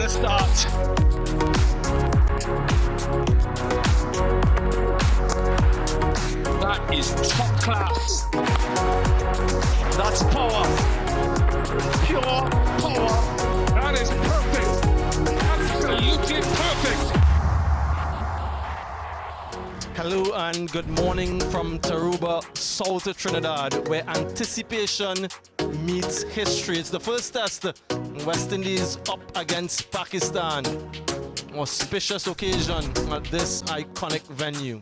the start. That is top class. That's power. Pure power. That is perfect. Absolutely perfect. Hello and good morning from Tarouba, South Trinidad, where anticipation meets history. It's the first test. West Indies up against Pakistan. Auspicious occasion at this iconic venue.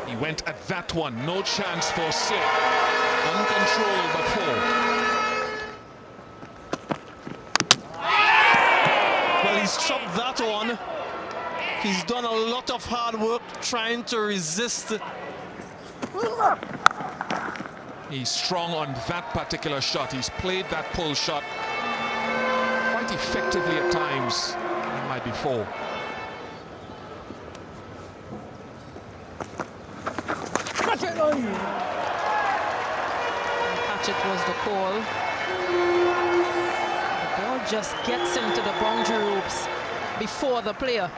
He went at that one, no chance for Sid. Uncontrolled but four. Well, he's chopped that on. He's done a lot of hard work trying to resist. He's strong on that particular shot. He's played that pull shot quite effectively at times. It might be four. Hatchet was the call. The ball just gets into the boundary ropes before the player.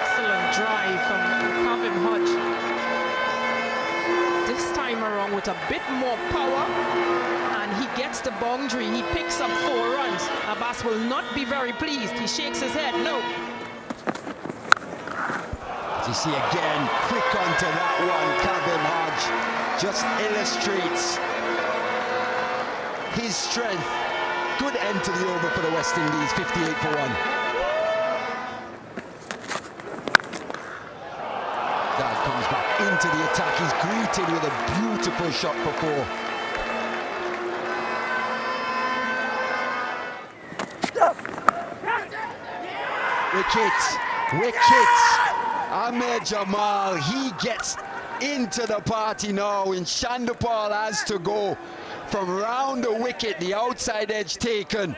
Excellent drive from Kavim Hodge. This time around with a bit more power, and he gets the boundary. He picks up 4 runs. Abbas will not be very pleased. He shakes his head. No. You see again, quick onto that one, Kavim Hodge just illustrates his strength. Good end to the over for the West Indies, 58 for 1. Dad comes back into the attack. He's greeted with a beautiful shot for 4. Wicket. Ahmed Jamal, he gets into the party now, and Shandapal has to go from round the wicket, the outside edge taken.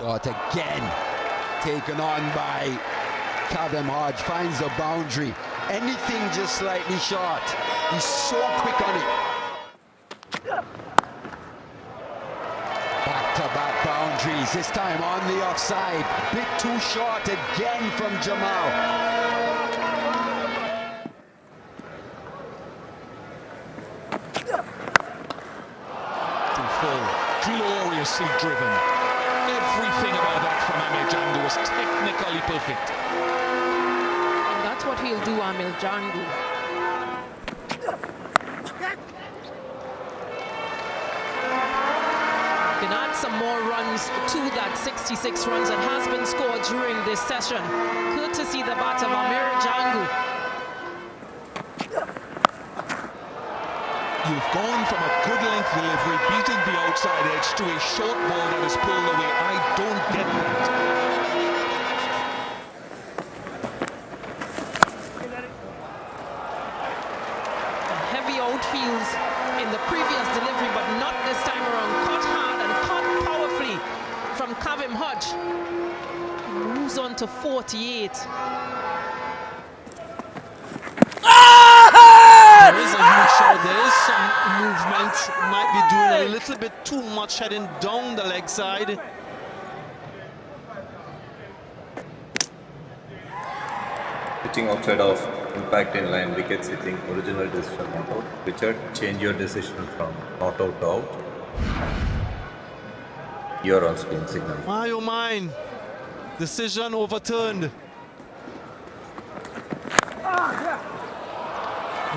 But again, taken on by Kavim Hodge, finds the boundary. Anything just slightly short. He's so quick on it. Back-to-back boundaries, this time on the offside. Bit too short again from Jamal. Too full, gloriously driven. Everything about that from Amir Jangu was technically perfect. And that's what he'll do, Amil Jangu. Can add some more runs to that 66 runs that has been scored during this session. Courtesy the bat of Amir Jangu. You've gone from a good length delivery, beating the outside edge, to a short ball that is pulled away. I don't get that. Heavy outfields in the previous delivery, but not this time around. Caught hard and caught powerfully from Kavim Hodge. Moves on to 48. There is a huge shot. There is some movement. Might be doing a little bit too much heading down the leg side. Pitching outside of impact in line, wickets hitting, original decision not out. Richard, change your decision from not out to out. You're on spin signal. My oh mine. Decision overturned.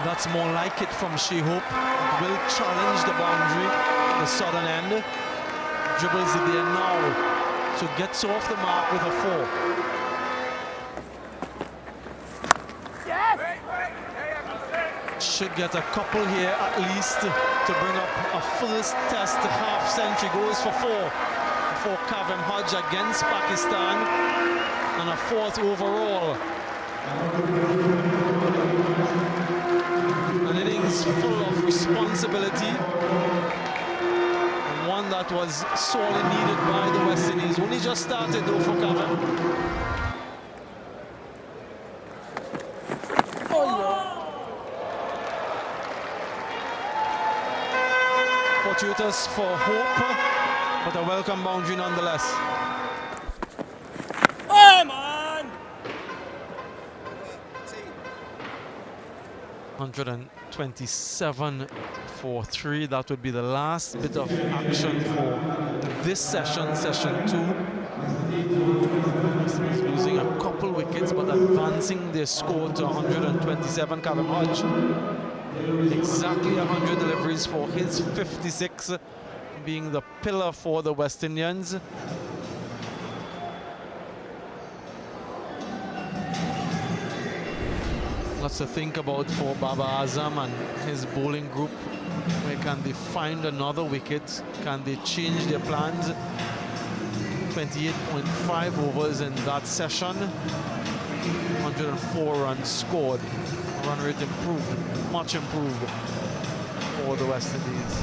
That's more like it from She-Hope. Will challenge the boundary, the southern end. Dribbles it there now. So gets off the mark with a 4. Should get a couple here at least to bring up a first test half century. Goes for 4 for Kavim Hodge against Pakistan, and a 4th overall. An innings full of responsibility, and one that was sorely needed by the West Indies. Only just started though for Kavim. Fortuitous for Hope, but a welcome boundary nonetheless. Come on! 127 for 3. That would be the last bit of action for this session, session 2. He's losing a couple wickets, but advancing their score to 127. Kavem Hodge, exactly 100 deliveries for his 56, being the pillar for the West Indians. Lots to think about for Baba Azam and his bowling group. Where can they find another wicket? Can they change their plans? 28.5 overs in that session. 104 runs scored. Run rate improved, much improved for the West Indies.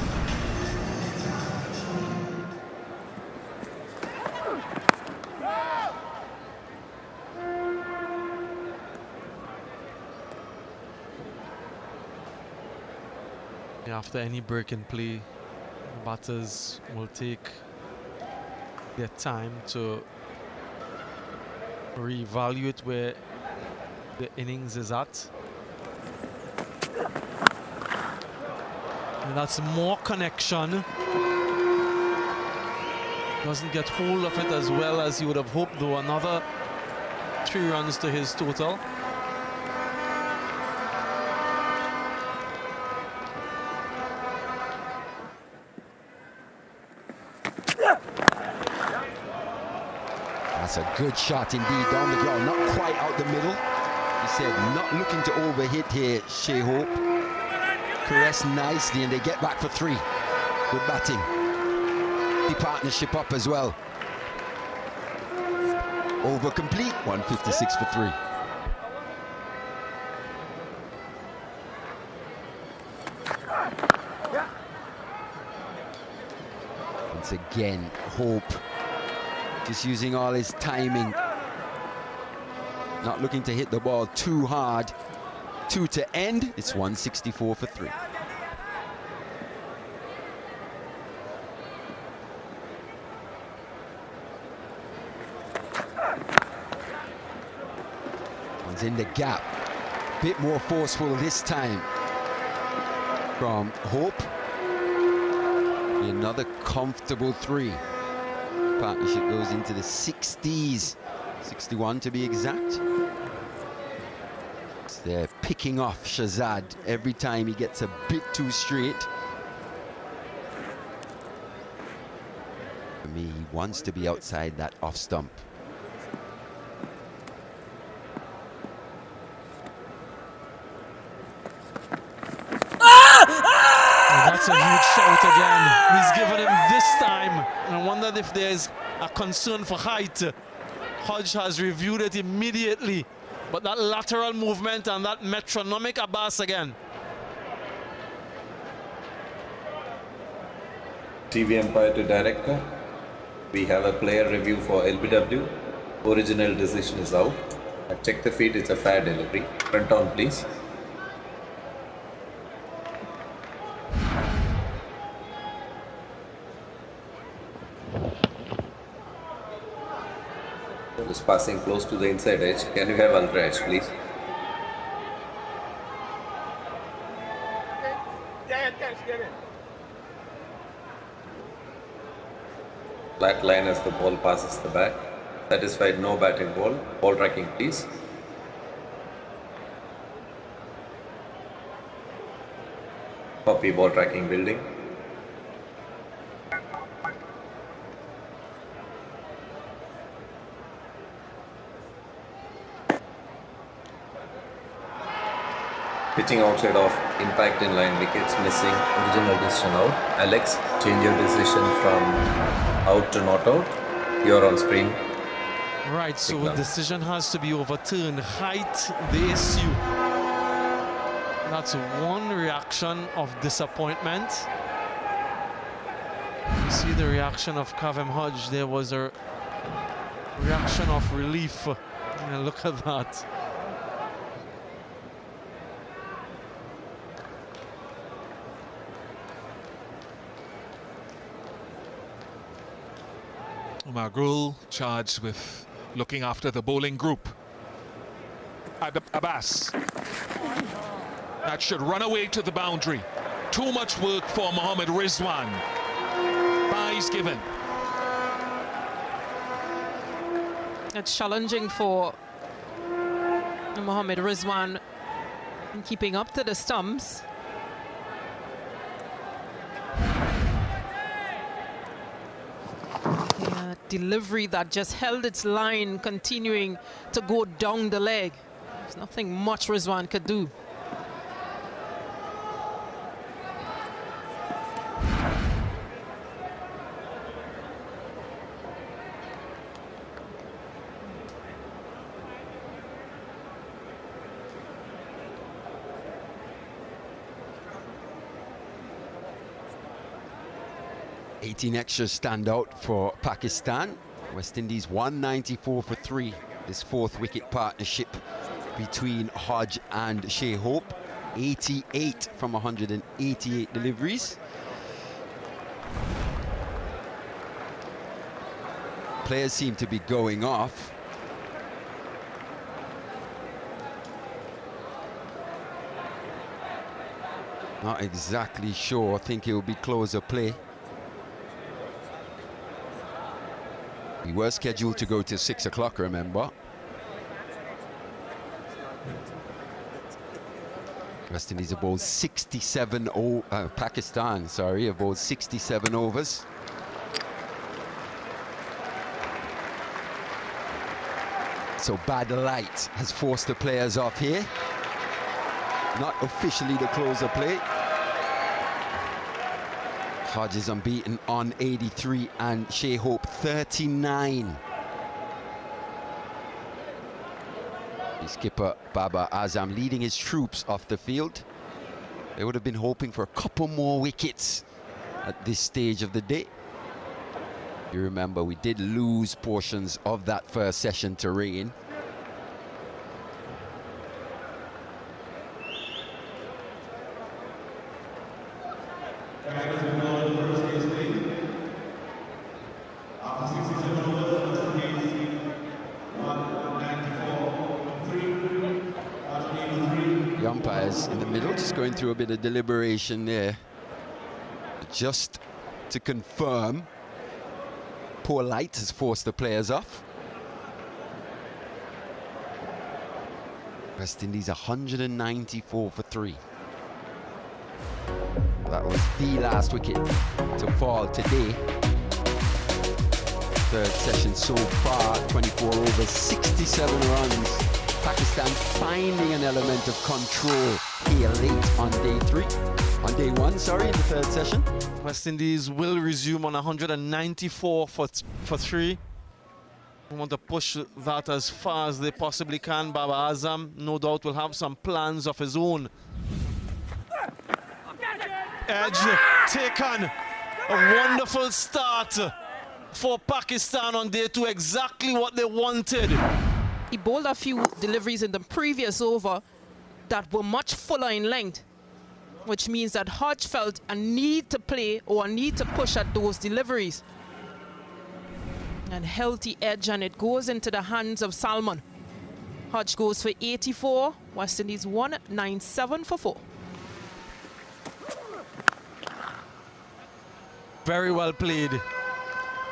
After any break in play, batters will take their time to reevaluate where the innings is at. And that's more connection. Doesn't get hold of it as well as he would have hoped, though. Another 3 runs to his total. That's a good shot indeed down the ground, not quite out the middle. He said not looking to overhit here, Shea Hope. Caressed nicely and they get back for 3. Good batting. The partnership up as well. Over complete, 156 for 3. Once again, Hope just using all his timing. Not looking to hit the ball too hard. 2 to end, it's 164 for 3. One's in the gap. Bit more forceful this time from Hope. Another comfortable 3. Partnership goes into the 60s, 61 to be exact. They're picking off Shazad every time he gets a bit too straight. For me, he wants to be outside that off stump. That's a huge shout again. He's given him this time. I wondered if there's a concern for height. Hodge has reviewed it immediately. But that lateral movement and that metronomic Abbas again. TV umpire to director. We have a player review for LBW. Original decision is out. I check the feed, it's a fair delivery. Front on, please. Just passing close to the inside edge. Can you have ultra edge, please? Flat line as the ball passes the back. Satisfied, no batting ball. Ball tracking, please. Copy ball tracking building. Pitching outside of impact in line wickets, missing, original decision out. Alex, change your decision from out to not out. You're on screen. Right, so the decision has to be overturned. Height, the issue. That's one reaction of disappointment. You see the reaction of Kavem Hodge. There was a reaction of relief. And look at that. Margul charged with looking after the bowling group. Abbas. That should run away to the boundary. Too much work for Mohammad Rizwan. Byes given. It's challenging for Mohammad Rizwan in keeping up to the stumps. Yeah, delivery that just held its line, continuing to go down the leg. There's nothing much Rizwan could do. Extras stand out for Pakistan. West Indies 194 for 3. This fourth wicket partnership between Hodge and Shea Hope. 88 from 188 deliveries. Players seem to be going off. Not exactly sure. I think it will be closer play. We were scheduled to go till 6 o'clock, remember. West Indies about 67, Pakistan, sorry, about 67 overs. So bad light has forced the players off here. Not officially the closer play. Hodge is unbeaten on 83 and Shea Hope 39. The skipper Baba Azam leading his troops off the field. They would have been hoping for a couple more wickets at this stage of the day. You remember we did lose portions of that first session to rain. The umpires in the middle just going through a bit of deliberation there. Just to confirm, poor light has forced the players off. West Indies 194 for 3. That was the last wicket to fall today. Third session so far, 24 overs, 67 runs. Pakistan finding an element of control here late on day one, sorry, in the third session. West Indies will resume on 194 for 3. We want to push that as far as they possibly can. Baba Azam, no doubt, will have some plans of his own. Edge taken. A wonderful start for Pakistan on day 2. Exactly what they wanted. He bowled a few deliveries in the previous over that were much fuller in length, which means that Hodge felt a need to play or a need to push at those deliveries. And healthy edge, and it goes into the hands of Salman. Hodge goes for 84, West Indies 197 for 4. Very well played.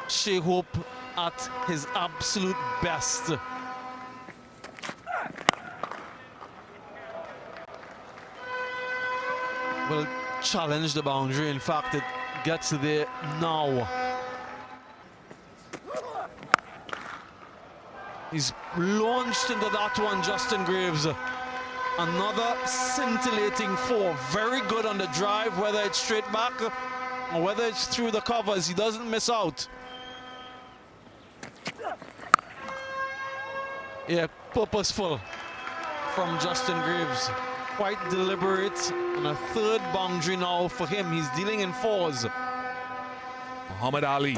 Shea Hope at his absolute best. Will challenge the boundary. In fact, it gets there now. He's launched into that one, Justin Graves. Another scintillating 4. Very good on the drive, whether it's straight back or whether it's through the covers. He doesn't miss out. Yeah, purposeful from Justin Graves. Quite deliberate. And a third boundary now for him. He's dealing in 4s. Muhammad Ali.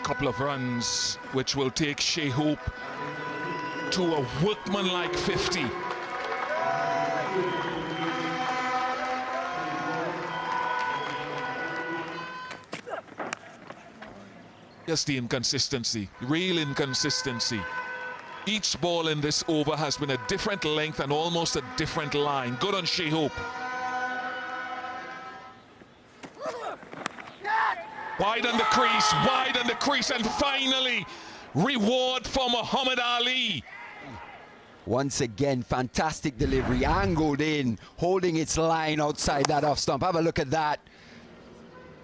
Couple of runs which will take Shea Hope to a workmanlike 50. Just the inconsistency, real inconsistency. Each ball in this over has been a different length and almost a different line. Good on Shea Hope. Wide on the crease, and finally, reward for Muhammad Ali. Once again, fantastic delivery, angled in, holding its line outside that off stump. Have a look at that.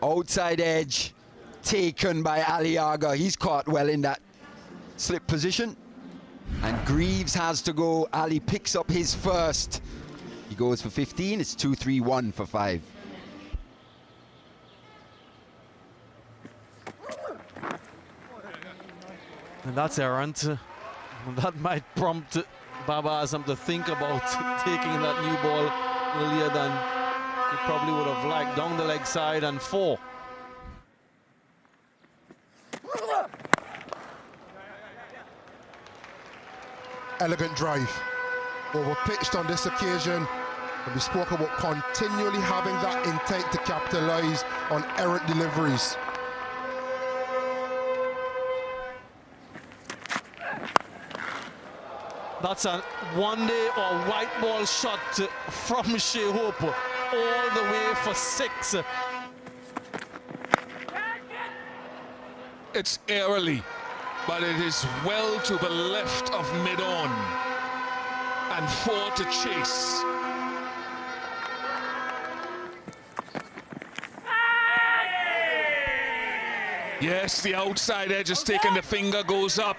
Outside edge, taken by Aliaga. He's caught well in that slip position. And Greaves has to go. Ali picks up his first. He goes for 15. It's 2-3-1 for 5. And that's errant. That might prompt Baba Azam to think about taking that new ball earlier than he probably would have liked. Down the leg side and 4. Elegant drive, over-pitched on this occasion, and we spoke about continually having that intent to capitalize on errant deliveries. That's a one-day or white ball shot from Shea Hope all the way for 6. It's early, but it is well to the left of mid-on. And 4 to chase. Yes, the outside edge is taken, the finger goes up.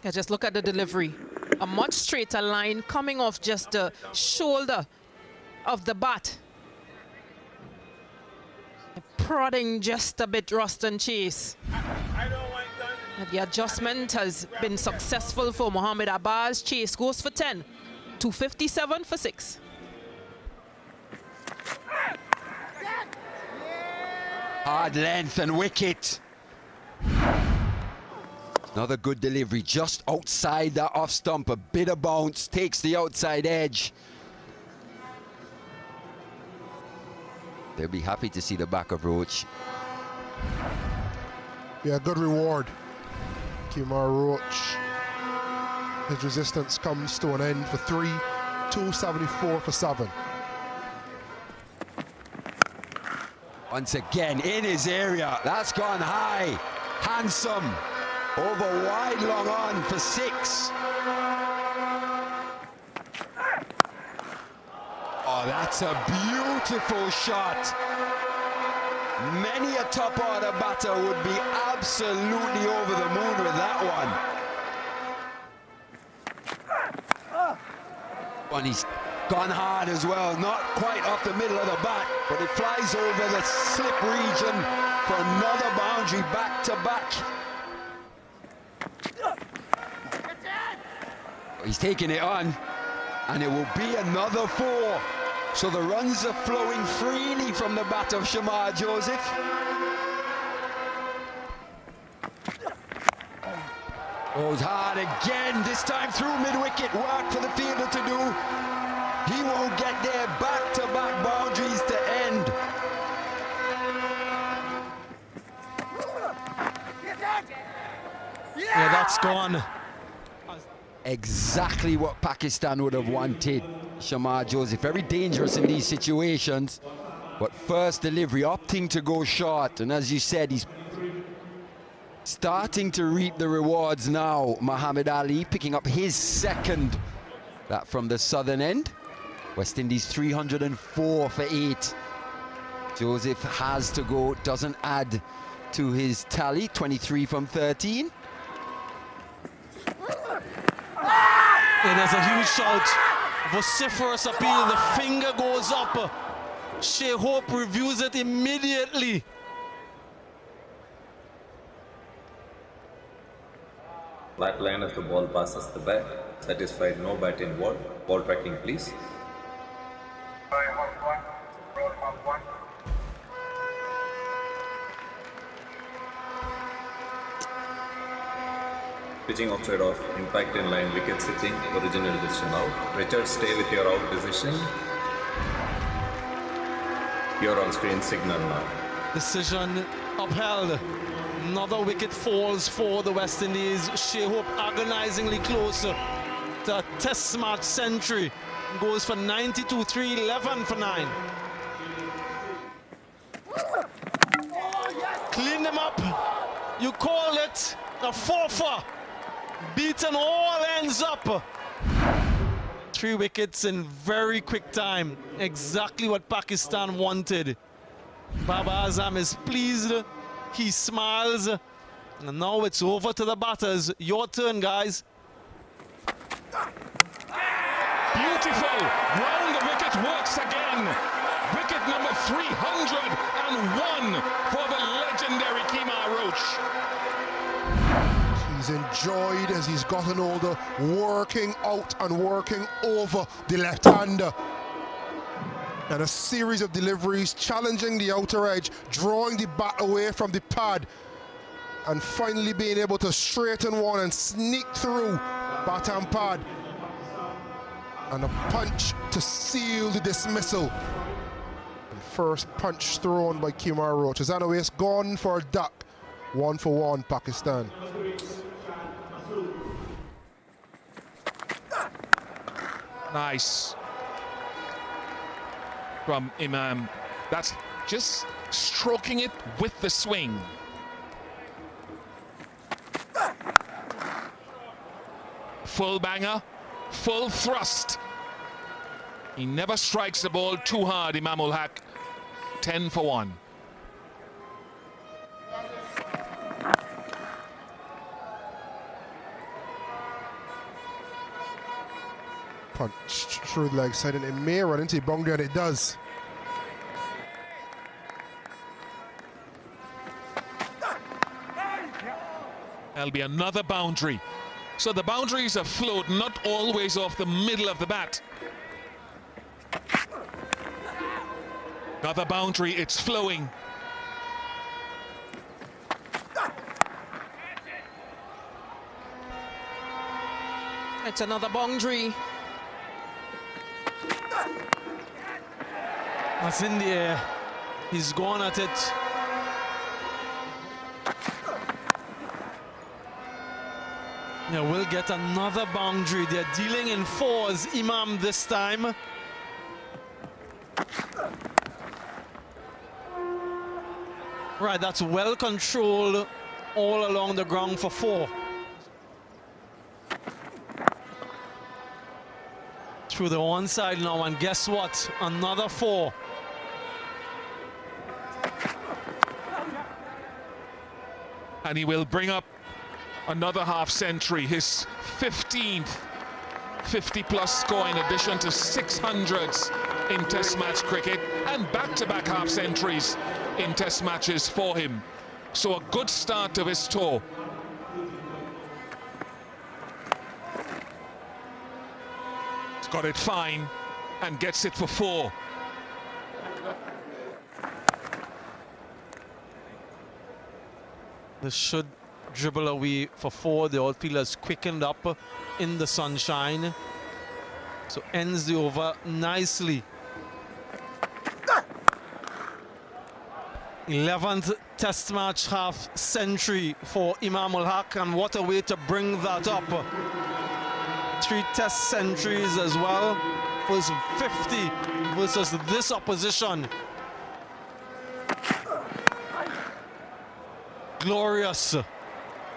Yeah, just look at the delivery. A much straighter line coming off just the shoulder of the bat. Prodding just a bit Ruston Chase. The adjustment has been successful for Mohamed Abbas. Chase goes for 10. 257 for 6. Hard length and wicket. Another good delivery just outside that off stump. A bit of bounce, takes the outside edge. They'll be happy to see the back of Roach. Yeah, good reward. Kemar Roach. His resistance comes to an end for 3. 274 for 7. Once again, in his area. That's gone high. Handsome. Over wide, long on for 6. Oh, that's a beautiful shot. Many a top order batter would be absolutely over the moon with that one. He's gone hard as well, not quite off the middle of the bat, but it flies over the slip region for another boundary back to back. He's taking it on, and it will be another 4. So the runs are flowing freely from the bat of Shamar Joseph. Goes hard again, this time through mid-wicket. Work for the fielder to do. He won't get there. Back-to-back boundaries to end. Yeah, that's gone. Exactly what Pakistan would have wanted. Shamar Joseph, very dangerous in these situations. But first delivery, opting to go short. And as you said, he's starting to reap the rewards now. Muhammad Ali picking up his second. That from the southern end. West Indies 304 for 8. Joseph has to go, doesn't add to his tally. 23 from 13. Yeah, there's a huge shout. Vociferous appeal. The finger goes up. Shea Hope reviews it immediately. Flat line as the ball passes the bat. Satisfied, no bat involved. Ball tracking, please. Pitching outside off, impact in line, wicket sitting, original decision out. Richard, stay with your out decision. Your on-screen signal now. Decision upheld. Another wicket falls for the West Indies. Shea Hope agonizingly close to a test match century. Goes for 92-3, 11 for 9. Clean them up. You call it a 4-for. Beaten all ends up. 3 wickets in very quick time. Exactly what Pakistan wanted. Babar Azam is pleased. He smiles. And now it's over to the batters. Your turn, guys. Beautiful. Round the wicket works again. Wicket number 301 for the legendary Kemar Roach. He's enjoyed as he's gotten older, working out and working over the left-hander. And a series of deliveries, challenging the outer edge, drawing the bat away from the pad, and finally being able to straighten one and sneak through bat and pad. And a punch to seal the dismissal. And first punch thrown by Kemar Roach. As Anawais gone for a duck. 1 for 1, Pakistan. Nice. From Imam. That's just stroking it with the swing. Full banger, full thrust. He never strikes the ball too hard, Imam ul Haq. 10 for 1. Punch through the leg side, and it may run into the boundary, and it does. There'll be another boundary. So the boundaries are float, not always off the middle of the bat. Another boundary, it's flowing. It's another boundary. That's in the air. He's gone at it. Yeah, we'll get another boundary. They're dealing in 4s. Imam this time. Right, that's well controlled all along the ground for 4. Through the one side now, and guess what? Another 4. And he will bring up another half century, his 15th 50-plus score, in addition to 600s in Test match cricket, and back-to-back half centuries in Test matches for him. So a good start to his tour. He's got it fine and gets it for 4. This should dribble away for 4. The outfielder's quickened up in the sunshine. So ends the over nicely. 11th Test match half century for Imam ul Haq, and what a way to bring that up. 3 Test centuries as well. Was 50 versus this opposition. Glorious.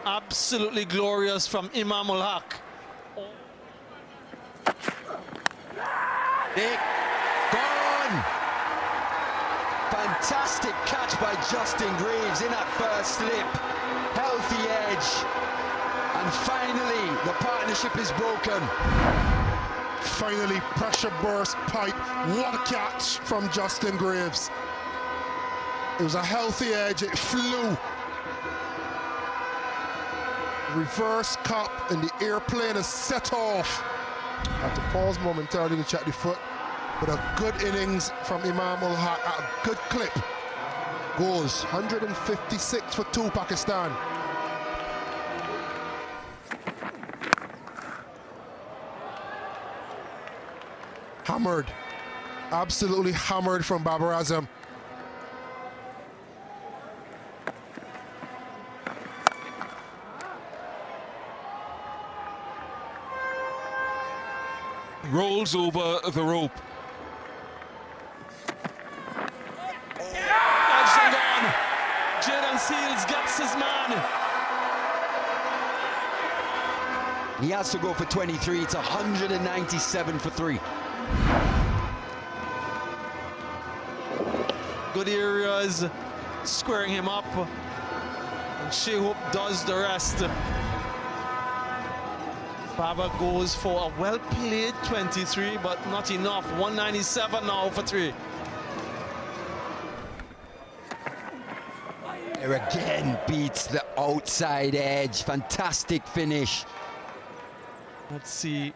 Absolutely glorious from Imam ul Haq. Dick, gone! Fantastic catch by Justin Greaves in that first slip. Healthy edge. And finally, the partnership is broken. Finally, pressure burst pipe. What a catch from Justin Greaves. It was a healthy edge, it flew. Reverse cup, and the airplane is set off. Had to pause momentarily to check the foot. But a good innings from Imam ul Haq at a good clip. Goes 156 for 2, Pakistan. Hammered. Absolutely hammered from Babar Azam. rolls over the rope. Edged and gone. Jaden Seals gets his man. He has to go for 23. It's 197 for 3. Good areas, squaring him up. And Shehoop does the rest. Baba goes for a well-played 23, but not enough. 197 now for 3. There again beats the outside edge. Fantastic finish. Let's see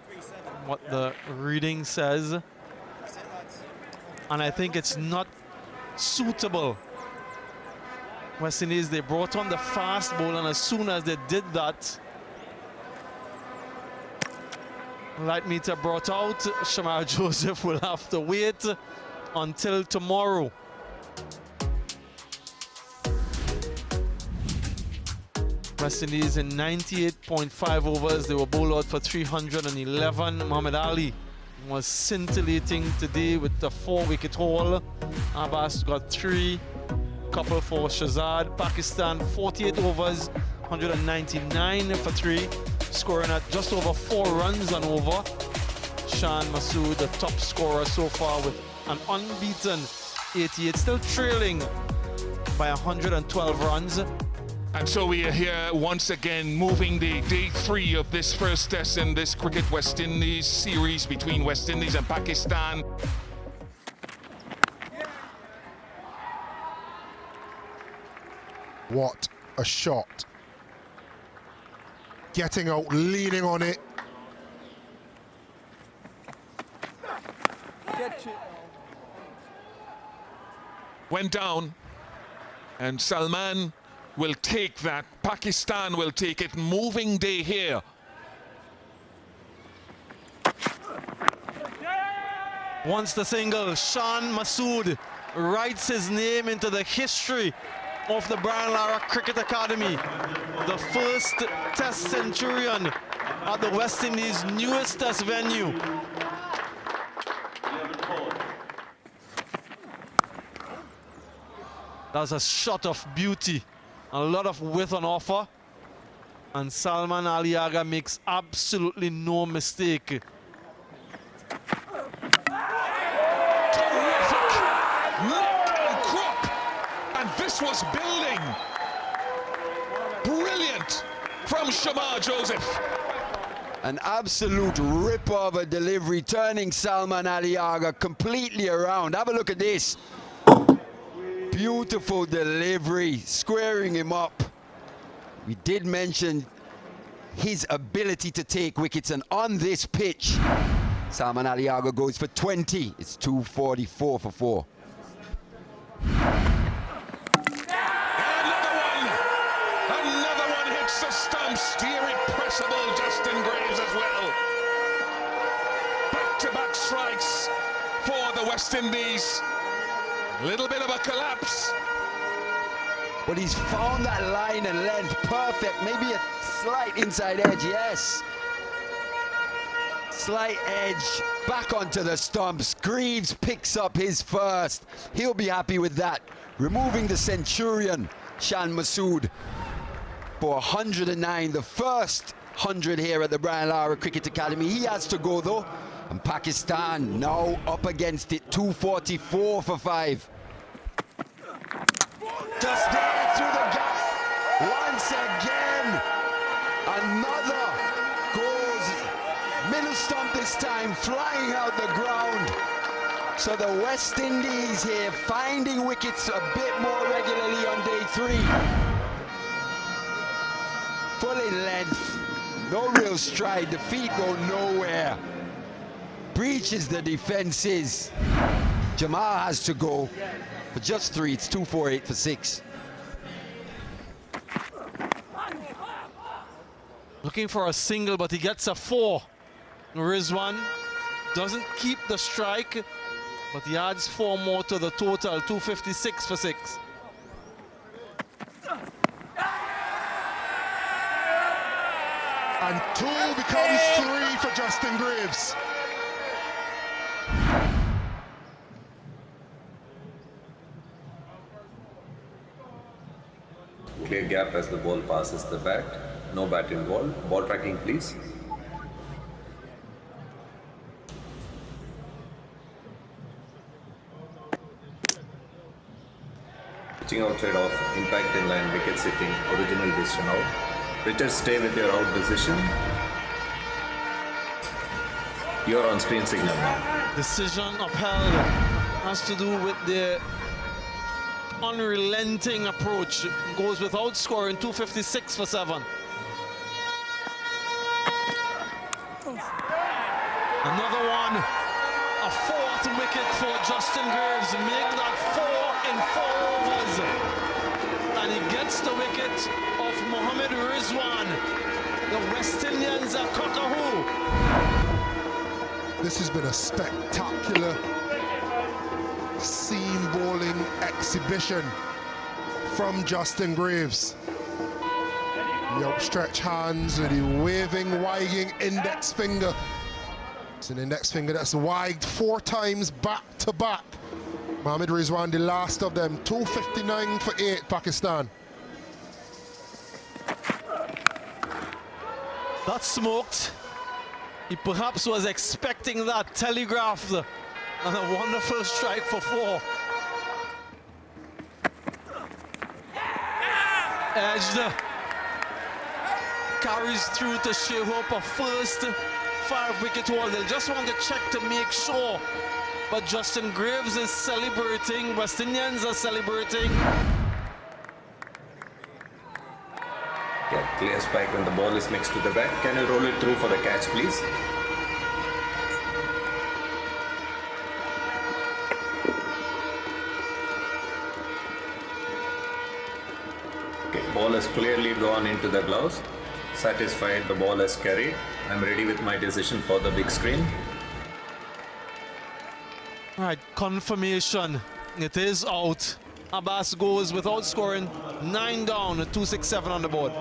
what the reading says. And I think it's not suitable. West Indies, they brought on the fast ball, and as soon as they did that, light meter brought out. Shamar Joseph will have to wait until tomorrow. West Indies in 98.5 overs. They were bowled out for 311. Muhammad Ali was scintillating today with the 4-wicket haul. Abbas got 3. Couple for Shazad. Pakistan 48 overs, 199 for 3, scoring at just over 4 runs and over. Shan Masood, the top scorer so far, with an unbeaten 88, still trailing by 112 runs. And so we are here once again, moving the day 3 of this first test in this Cricket West Indies series between West Indies and Pakistan. What a shot. Getting out, leaning on it. Went down, and Salman will take that. Pakistan will take it. Moving day here. Once the single, Shan Masood writes his name into the history of the Brian Lara Cricket Academy. The first test centurion at the West Indies' newest test venue. That's a shot of beauty. A lot of width on offer. And Salman Ali Agha makes absolutely no mistake. Terrific! Look and crop! And this was building. Brilliant from Shamar Joseph. An absolute rip of a delivery, turning Salman Ali Agha completely around. Have a look at this. Beautiful delivery, squaring him up. We did mention his ability to take wickets, and on this pitch, Salman Ali Agha goes for 20. It's 244 for 4. Another one hits the stumps. The irrepressible Justin Graves as well. Back-to-back strikes for the West Indies. Little bit of a collapse. But he's found that line and length perfect. Maybe a slight inside edge, yes. Slight edge, back onto the stumps. Greaves picks up his first. He'll be happy with that. Removing the Centurion, Shan Masood, for 109, the first 100 here at the Brian Lara Cricket Academy. He has to go though. And Pakistan now up against it, 244 for 5. Just there through the gap. Once again, another goes middle stump this time, flying out the ground. So the West Indies here finding wickets a bit more regularly on day 3. Full in length, no real stride, the feet go nowhere. Breaches the defenses. Jamal has to go for just 3. It's 248 for 6. Looking for a single, but he gets a 4. Rizwan doesn't keep the strike, but he adds 4 more to the total, 256 for 6. And 2 becomes 3 for Justin Graves. Clear gap as the ball passes the bat. No bat involved. Ball tracking, please. Pitching outside off, impact in line, wicket sitting, original decision out. Richard, stay with your out decision. You're on screen signal now. Decision upheld has to do with the unrelenting approach. Goes without scoring, 256 for 7. Another one, a 4th wicket for Justin Graves. Make that 4 in 4 overs. And he gets the wicket of Mohammad Rizwan. The West Indians are cockahoo. This has been a spectacular seam bowling exhibition from Justin Graves. The outstretched hands with the waving, wagging index finger. It's an index finger that's wagged 4 times back to back. Mohammad Rizwan, the last of them, 259 for 8, Pakistan. That smoked. He perhaps was expecting that, telegraphed, and a wonderful strike for 4. Edged, carries through to Shea Hope, a first 5-wicket haul. They'll just want to check to make sure. But Justin Graves is celebrating, West Indians are celebrating. Yeah, clear spike when the ball is next to the bat. Can you roll it through for the catch, please? Okay, ball has clearly gone into the gloves. Satisfied, the ball has carried. I'm ready with my decision for the big screen. All right, confirmation. It is out. Abbas goes without scoring. 9 down, 267 on the board.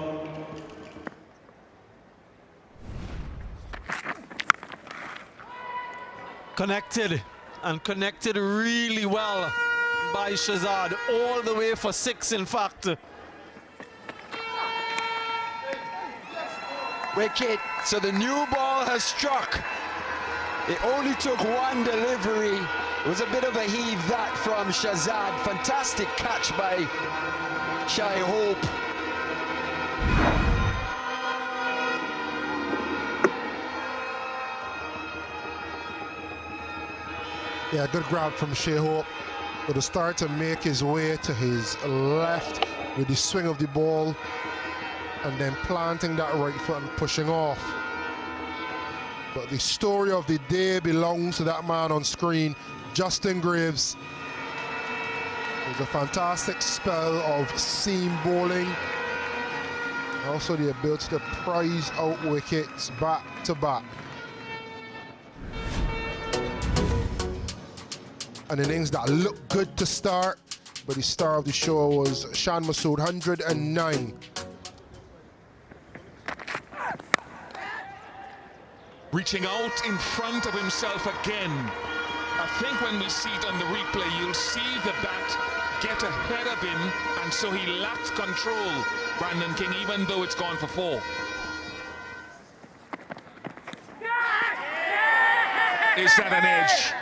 Connected, and connected really well by Shazad, all the way for 6, in fact. Wicket. So the new ball has struck. It only took 1 delivery. It was a bit of a heave that from Shazad. Fantastic catch by Shai Hope. Yeah, good grab from Shea Hope. But to start to make his way to his left with the swing of the ball and then planting that right foot and pushing off. But the story of the day belongs to that man on screen, Justin Graves. It was a fantastic spell of seam bowling. Also the ability to prize out wickets back to back. An innings that looked good to start, but the star of the show was Shan Masood, 109. Reaching out in front of himself again. I think when we see it on the replay, you'll see the bat get ahead of him, and so he lacked control, Brandon King, even though it's gone for 4. Is that an edge?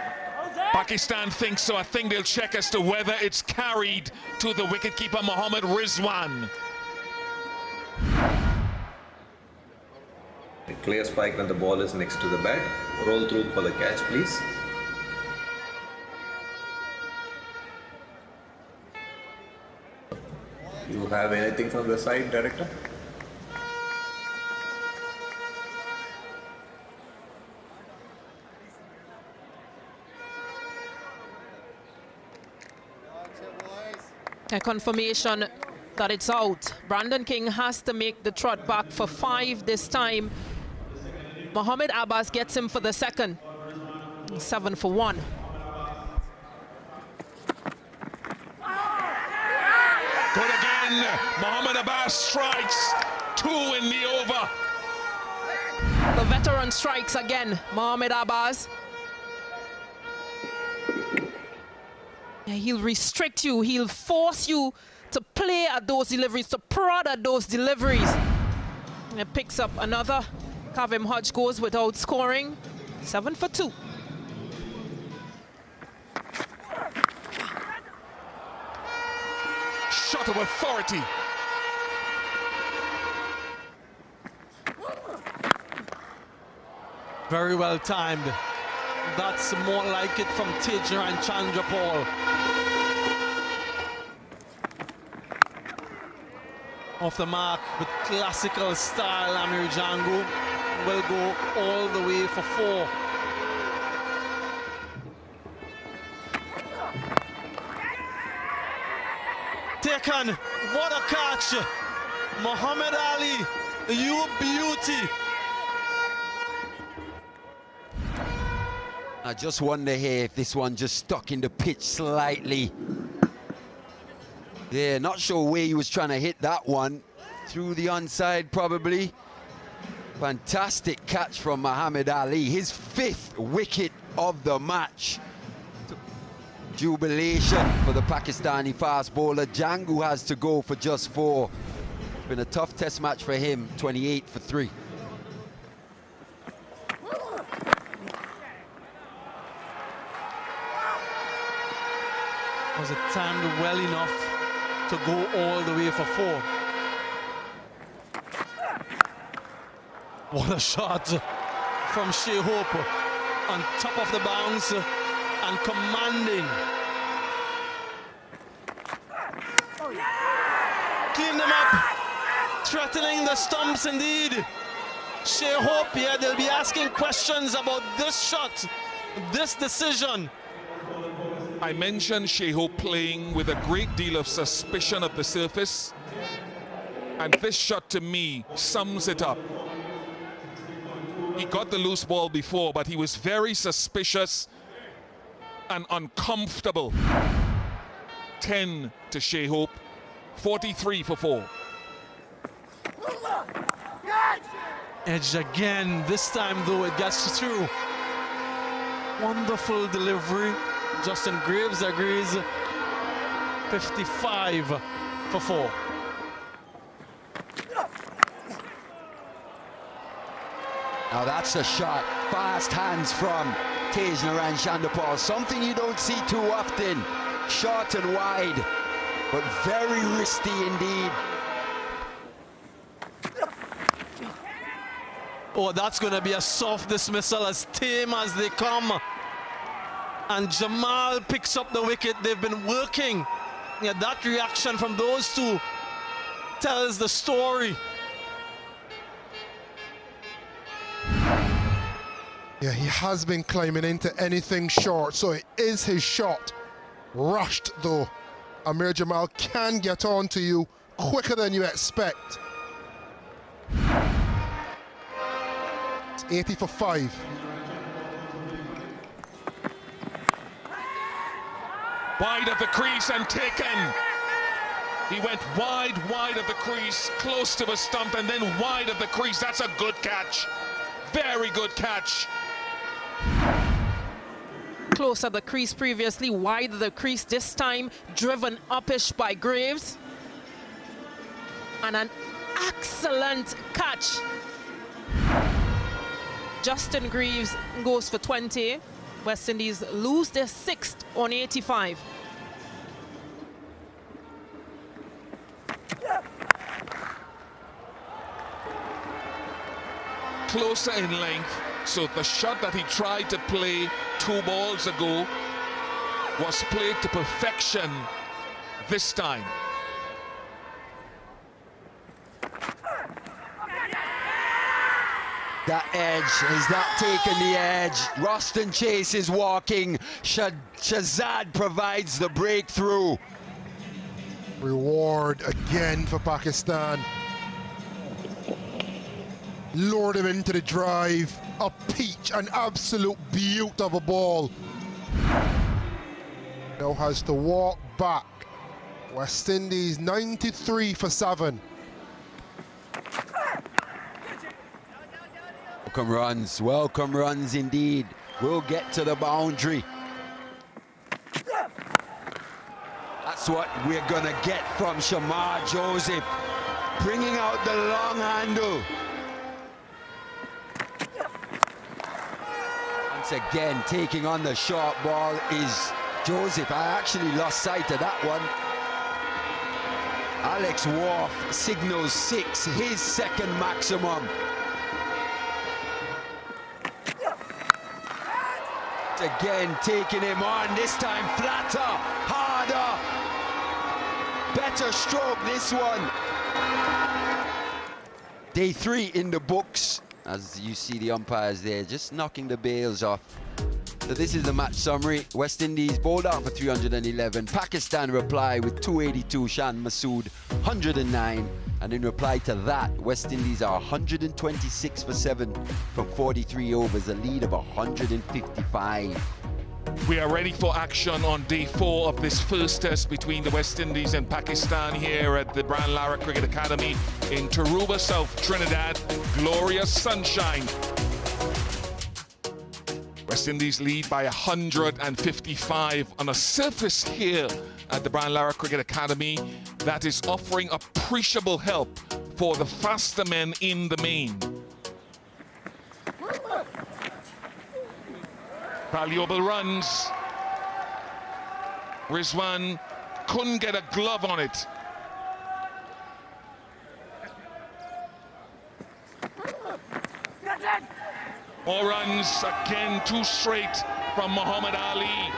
Pakistan thinks so. I think they'll check as to whether it's carried to the wicketkeeper, Mohammad Rizwan. A clear spike when the ball is next to the bat. Roll through for the catch, please. You have anything from the side, Director? A confirmation that it's out. Brandon King has to make the trot back for 5 this time. Mohammad Abbas gets him for the 2nd. 7 for 1. Good again. Mohammad Abbas strikes. 2 in the over. The veteran strikes again. Mohammad Abbas. Yeah, he'll restrict you. He'll force you to play at those deliveries, to prod at those deliveries. And it picks up another. Kavim Hodge goes without scoring. 7 for 2. Shot of authority. Very well timed. That's more like it from Tejner and Chandra Paul. Off the mark with classical style, Amir Django will go all the way for 4. Taken, what a catch! Muhammad Ali, you beauty! I just wonder here if this one just stuck in the pitch slightly. Yeah, not sure where he was trying to hit that one. Through the onside, probably. Fantastic catch from Muhammad Ali. His 5th wicket of the match. Jubilation for the Pakistani fast bowler. Django has to go for just 4. It's been a tough test match for him. 28 for 3. Was it timed well enough to go all the way for 4? What a shot from Shea Hope on top of the bounce and commanding. Clean them up, threatening the stumps indeed. Shea Hope, yeah, they'll be asking questions about this shot, this decision. I mentioned Shea Hope playing with a great deal of suspicion at the surface, and this shot to me sums it up. He got the loose ball before, but he was very suspicious and uncomfortable. 10 to Shea Hope, 43 for 4. Edge again, this time though it gets through. Wonderful delivery. Justin Graves agrees. 55 for 4. Now that's a shot. Fast hands from Tejner and Chandapal. Something you don't see too often. Short and wide, but very risky indeed. Oh, that's going to be a soft dismissal, as tame as they come. And Jamal picks up the wicket. They've been working. Yeah, that reaction from those two tells the story. Yeah, he has been climbing into anything short, so it is his shot. Rushed though. Amir Jamal can get on to you quicker than you expect. It's 80 for 5. Wide of the crease and taken. He went wide of the crease, close to the stump, and then wide of the crease. That's a good catch. Very good catch. Close at the crease previously, wide of the crease this time, driven uppish by Graves. And an excellent catch. Justin Greaves goes for 20. West Indies lose their 6th on 85. Closer in length, so the shot that he tried to play 2 balls ago was played to perfection this time. That edge, is that taking the edge? Roston Chase is walking. Shazad provides the breakthrough. Reward again for Pakistan. Lured him into the drive. A peach, an absolute beaut of a ball. Now has to walk back. West Indies 93 for 7. Welcome runs indeed. We'll get to the boundary. That's what we're gonna get from Shamar Joseph, bringing out the long handle. Once again, taking on the short ball is Joseph. I actually lost sight of that one. Alex Wharf signals 6, his second maximum. Again, taking him on, this time flatter, harder, better stroke this one. Day 3 in the books, as you see the umpires there, just knocking the bails off. So this is the match summary. West Indies bowled out for 311. Pakistan reply with 282. Shan Masood 109. And in reply to that, West Indies are 126 for 7 from 43 overs, a lead of 155. We are ready for action on day 4 of this first test between the West Indies and Pakistan here at the Brian Lara Cricket Academy in Tarouba, South Trinidad. Glorious sunshine. West Indies lead by 155 on a surface here at the Brian Lara Cricket Academy that is offering appreciable help for the faster men in the main. Valuable runs. Rizwan couldn't get a glove on it. More runs, again 2 straight from Muhammad Ali.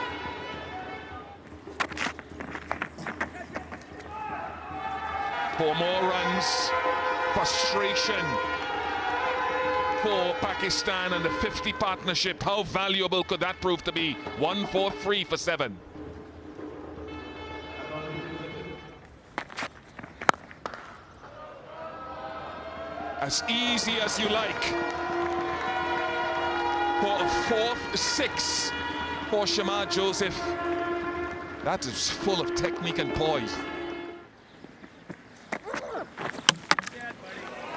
For more runs, frustration for Pakistan and the 50 partnership. How valuable could that prove to be? 143 for 7. As easy as you like. For a 4th 6 for Shamar Joseph. That is full of technique and poise.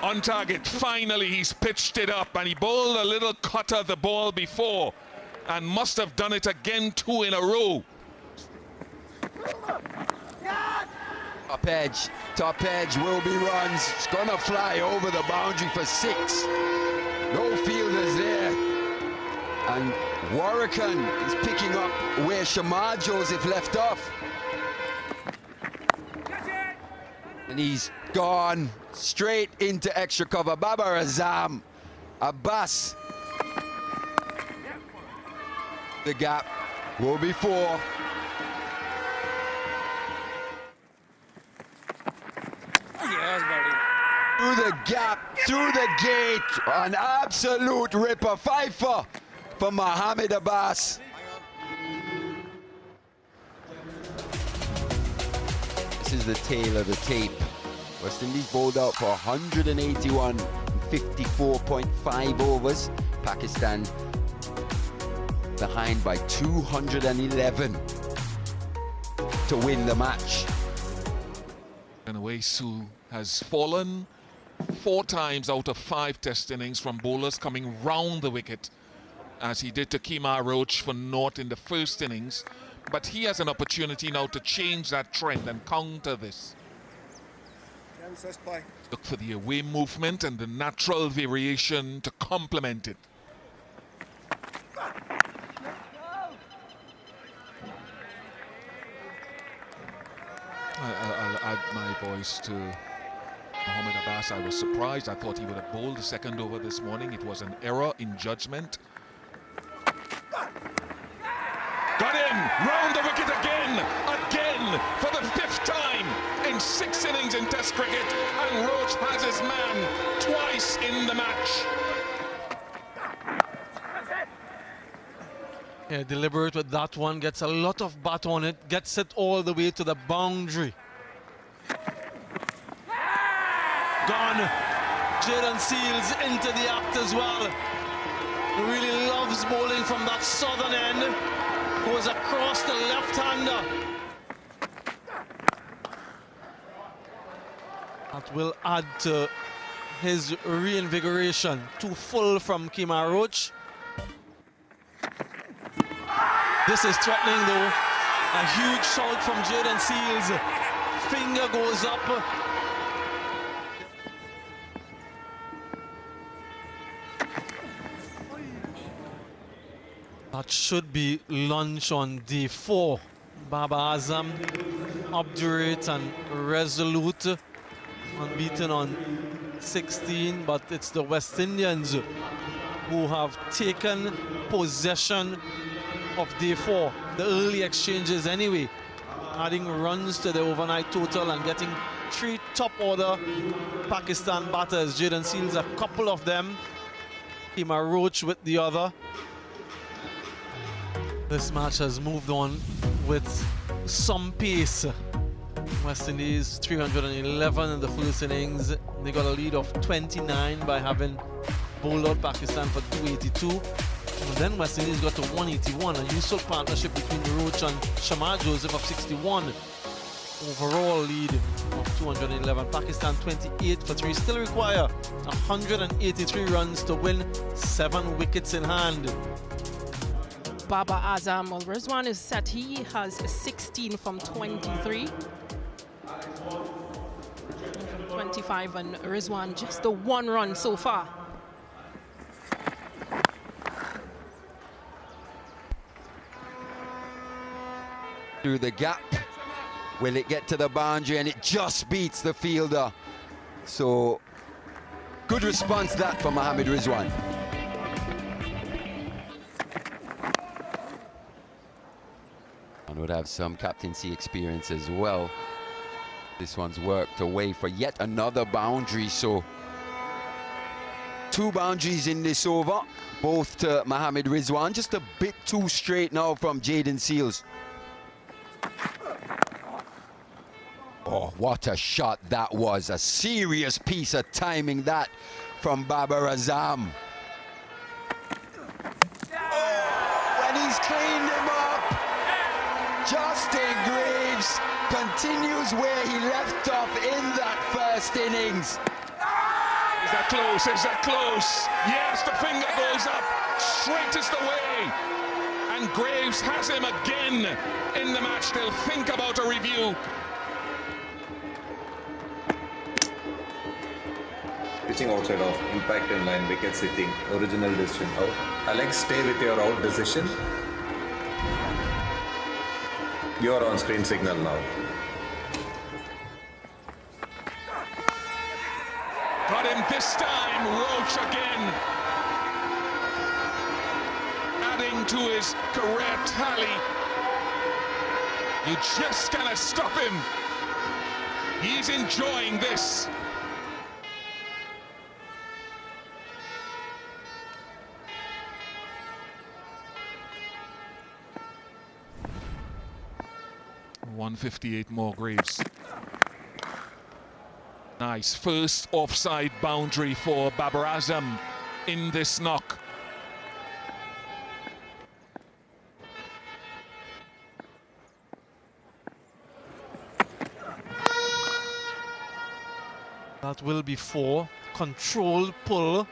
On target, finally he's pitched it up, and he bowled a little cutter the ball before and must have done it again 2 in a row. Top edge will be runs. It's gonna fly over the boundary for 6. No fielders there. And Warrican is picking up where Shamar Joseph left off. And he's gone straight into extra cover. Babar Azam, Abbas. The gap will be 4. Through the gap, through the gate, an absolute ripper. 5 for Mohammed Abbas. This is the tail of the tape. West Indies bowled out for 181 in 54.5 overs. Pakistan behind by 211 to win the match. And away Su has fallen 4 times out of 5 test innings from bowlers coming round the wicket, as he did to Kemar Roach for naught in the first innings. But he has an opportunity now to change that trend and counter this. Look for the away movement and the natural variation to complement it. I'll add my voice to Mohammed Abbas. I was surprised. I thought he would have bowled the second over this morning. It was an error in judgment. Got in, round the wicket again for the 5th time in 6 innings in Test cricket, and Roach has his man twice in the match. Yeah, deliberate with that one, gets a lot of bat on it, gets it all the way to the boundary. Gone. Jaden Seals into the act as well. He really loves bowling from that southern end. Goes across the left-hander. That will add to his reinvigoration. 2 full from Kemar Roach. This is threatening though. A huge shout from Jaden Seals. Finger goes up. That should be lunch on day 4. Baba Azam, obdurate and resolute, unbeaten on 16, but it's the West Indians who have taken possession of day 4. The early exchanges anyway, adding runs to the overnight total and getting 3 top-order Pakistan batters. Jaden Seals, a couple of them. Hima Roach with the other. This match has moved on with some pace. West Indies 311 in the first innings. They got a lead of 29 by having bowled out Pakistan for 282. And then West Indies got to 181, a useful partnership between Roach and Shamar Joseph of 61. Overall lead of 211. Pakistan 28 for 3. Still require 183 runs to win, 7 wickets in hand. Baba Azam, well, Rizwan is set. He has 16 from 23. 25, and Rizwan just the 1 run so far. Through the gap. Will it get to the boundary? And it just beats the fielder. So, good response that from Mohammad Rizwan. And would have some captaincy experience as well. This one's worked away for yet another boundary. So, 2 boundaries in this over, both to Mohammad Rizwan. Just a bit too straight now from Jaden Seals. Oh, what a shot that was. A serious piece of timing that from Babar Azam. Oh, and he's cleaned him up. Justin Graves continues where he left off in that first innings. Is that close? Is that close? Yes, the finger goes up. Straightest away. And Graves has him again in the match. They'll think about a review. Pitching outside off, impact in line, wickets hitting, original decision out. Alex, stay with your out decision. You're on screen signal now. Got him this time, Roach again. Adding to his career tally. You just cannot stop him. He's enjoying this. .158 more, Graves. Nice first offside boundary for Babar Azam in this knock. That will be 4. Controlled pull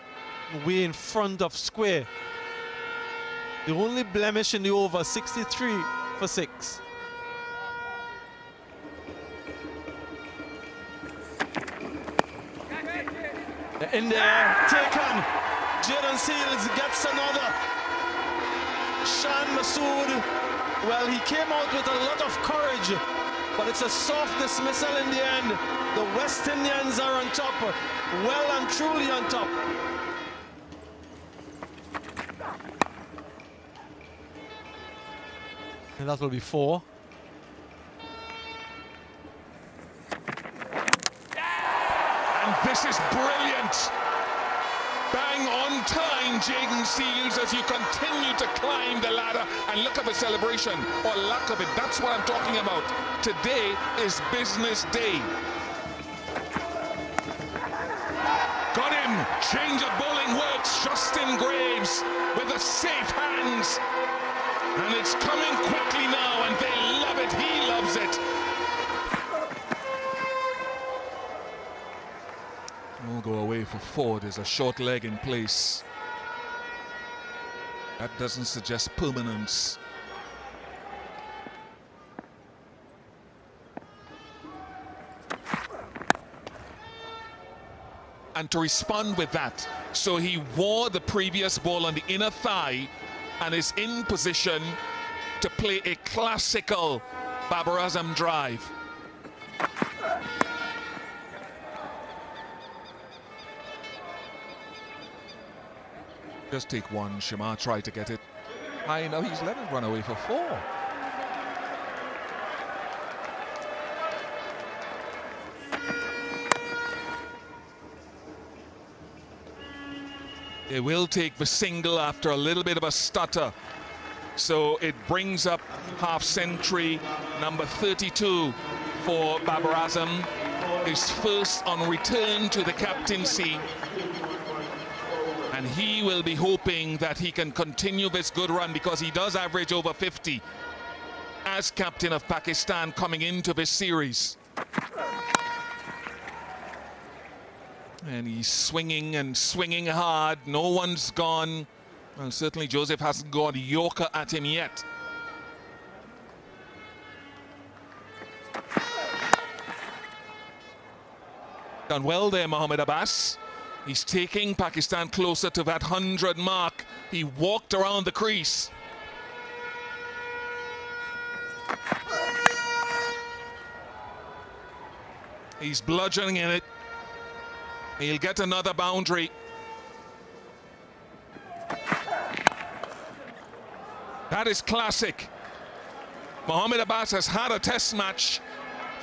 way in front of square. The only blemish in the over, 63 for 6. In there, taken. Jaden Seals gets another. Shan Masood, well, he came out with a lot of courage, but it's a soft dismissal in the end. The West Indians are on top, well and truly on top. And that will be 4. This is brilliant. Bang on time, Jaden Seals, as you continue to climb the ladder. And look at the celebration, or lack of it. That's what I'm talking about. Today is business day. Got him. Change of bowling works. Justin Graves with the safe hands. And it's coming quickly now, and they love it. He loves it. We'll go away for 4. There's a short leg in place. That doesn't suggest permanence. and to respond with that. So he wore the previous ball on the inner thigh and is in position to play a classical Babar Azam drive. Just take one. Shamar tried to get it. I know he's let it run away for 4. They will take the single after a little bit of a stutter. So it brings up half century number 32 for Babar Azam. His first on return to the captaincy. And he will be hoping that he can continue this good run, because he does average over 50 as captain of Pakistan coming into this series. And he's swinging and swinging hard. No one's gone. Well, certainly Joseph hasn't gone Yorker at him yet. Done well there, Mohammed Abbas. He's taking Pakistan closer to that 100 mark. He walked around the crease. He's bludgeoning in it. He'll get another boundary. That is classic. Mohammed Abbas has had a test match.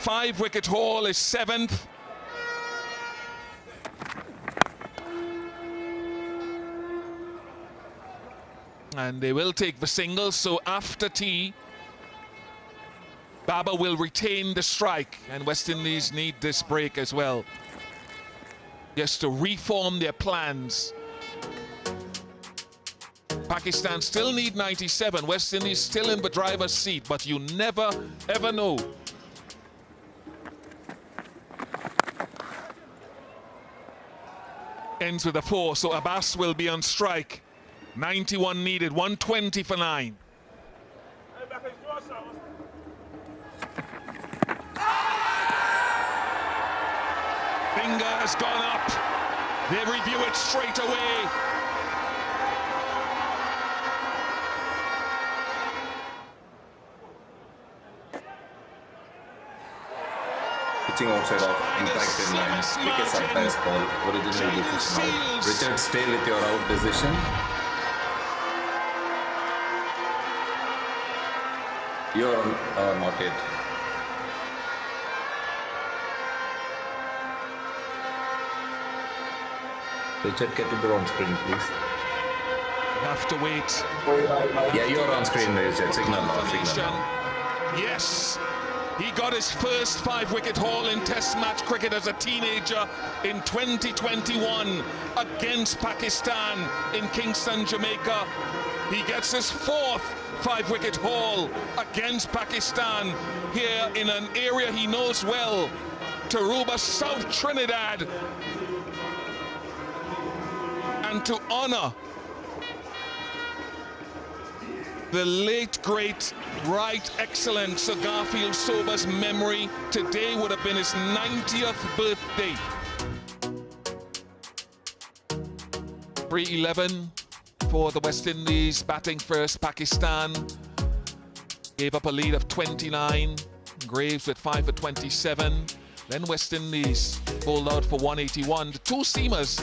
5-wicket haul is 7th. And they will take the single, so after tea, Babar will retain the strike, and West Indies need this break as well, just to reform their plans. Pakistan still need 97, West Indies still in the driver's seat, but you never ever know. Ends with a 4, so Abbas will be on strike. 91 needed, 120 for 9. Finger has gone up. They review it straight away. Pitching outside of impact in line. Wickets umpire's call. Original decision out. Richard, stay with your out decision. You're on not yet. Richard, get to the on screen, please. Have to wait. Yeah, you're on screen, Richard. Signal now, signal. Yes, he got his first 5-wicket haul in Test match cricket as a teenager in 2021 against Pakistan in Kingston, Jamaica. He gets his 4th 5-wicket haul against Pakistan here in an area he knows well, Tarouba, South Trinidad. And to honor the late, great, right, excellent Sir Garfield Sober's memory, today would have been his 90th birthday. 3-11 for the West Indies, batting first. Pakistan gave up a lead of 29. Graves with 5 for 27. Then West Indies bowled out for 181. The two seamers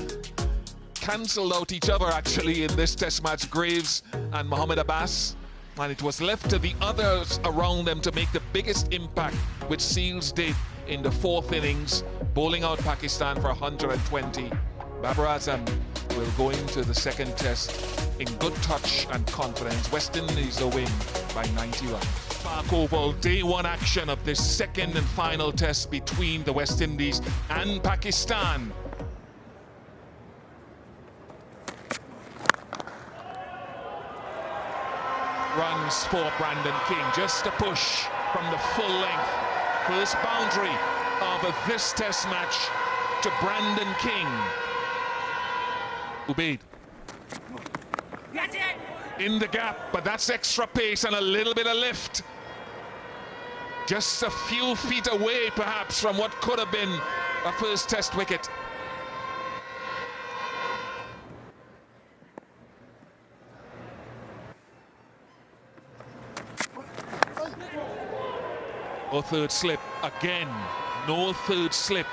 cancelled out each other actually in this test match, Graves and Mohammed Abbas, and it was left to the others around them to make the biggest impact, which Seals did in the 4th innings, bowling out Pakistan for 120. Babar Azam will go into the 2nd test in good touch and confidence. West Indies a win by 90 runs. Park Oval, day 1 action of this 2nd and final test between the West Indies and Pakistan. Runs for Brandon King, just a push from the full length. First boundary of this test match to Brandon King. Ubaid in the gap, but that's extra pace and a little bit of lift. Just a few feet away perhaps from what could have been a first test wicket. No third slip again. No third slip.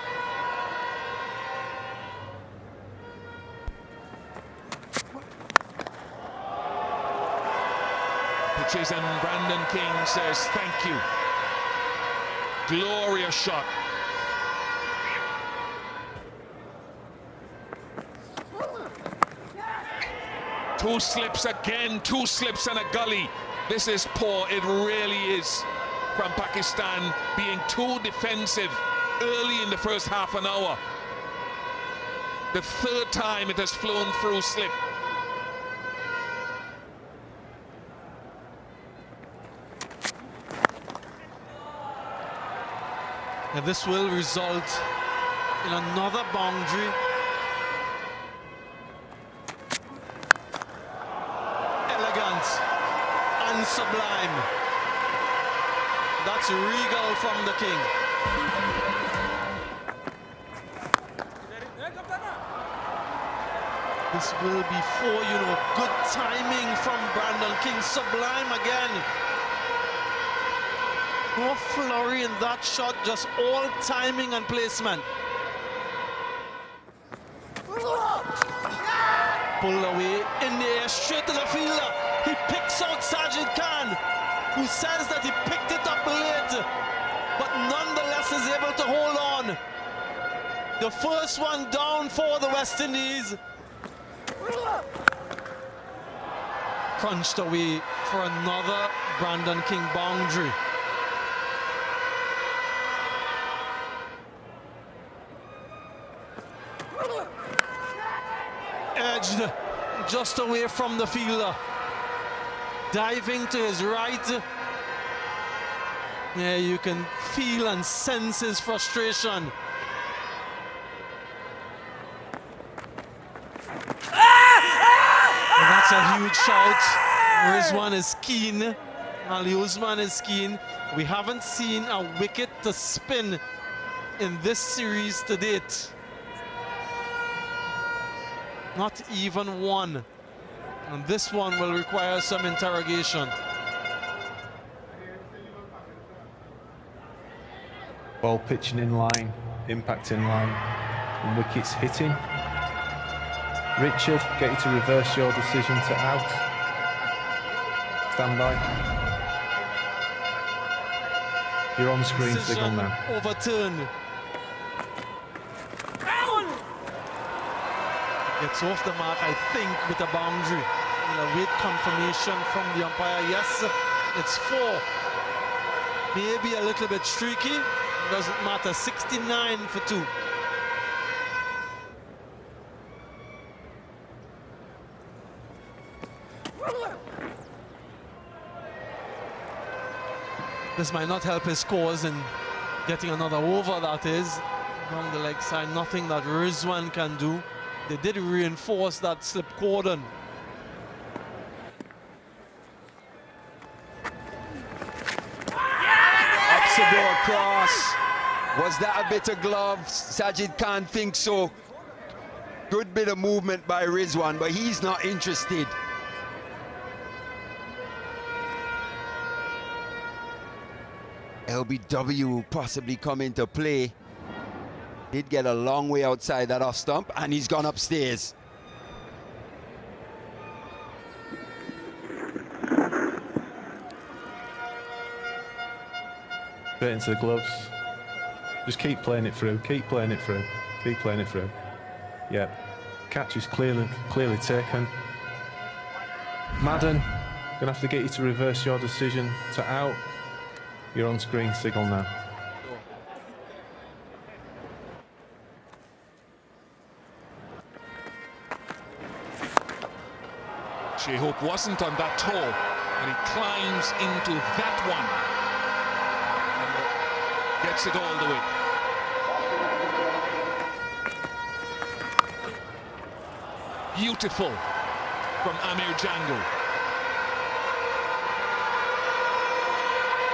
Pitches and Brandon King says thank you. Glorious shot. Two slips again, two slips and a gully. This is poor, it really is, from Pakistan, being too defensive early in the first half an hour. The third time it has flown through slip. And this will result in another boundary. Elegant and sublime. That's regal from the king. This will be for, good timing from Brandon King. Sublime again. No flurry in that shot, just all timing and placement. Pulled away in the air, straight to the fielder. He picks out Sajid Khan, who says that he picked it up late, but nonetheless is able to hold on. The first one down for the West Indies. Crunched away for another Brandon King boundary. Edged just away from the fielder. Diving to his right. Yeah, you can feel and sense his frustration. And that's a huge shout. Rizwan is keen. Ali Usman is keen. We haven't seen a wicket to spin in this series to date. Not even one. And this one will require some interrogation. Ball pitching in line, impact in line, and wickets hitting. Richard, get you to reverse your decision to out. Stand by. You're on screen signal now. Overturned. Gets off the mark, I think, with a boundary. We'll await confirmation from the umpire. Yes, it's 4. Maybe a little bit streaky. Doesn't matter. 69 for 2. This might not help his cause in getting another over, that is. Along the leg side, nothing that Rizwan can do. They did reinforce that slip cordon. Door cross. Was that a bit of glove? Sajid Khan thinks so. Good bit of movement by Rizwan, but he's not interested. LBW will possibly come into play. Did get a long way outside that off stump, and he's gone upstairs. Straight into the gloves. Just keep playing it through, keep playing it through, keep playing it through. Yeah, catch is clearly taken. Madden, gonna have to get you to reverse your decision to out. You're on screen signal now. Hope wasn't on that toe, and he climbs into that one. Gets it all the way. Beautiful from Amir Jangu.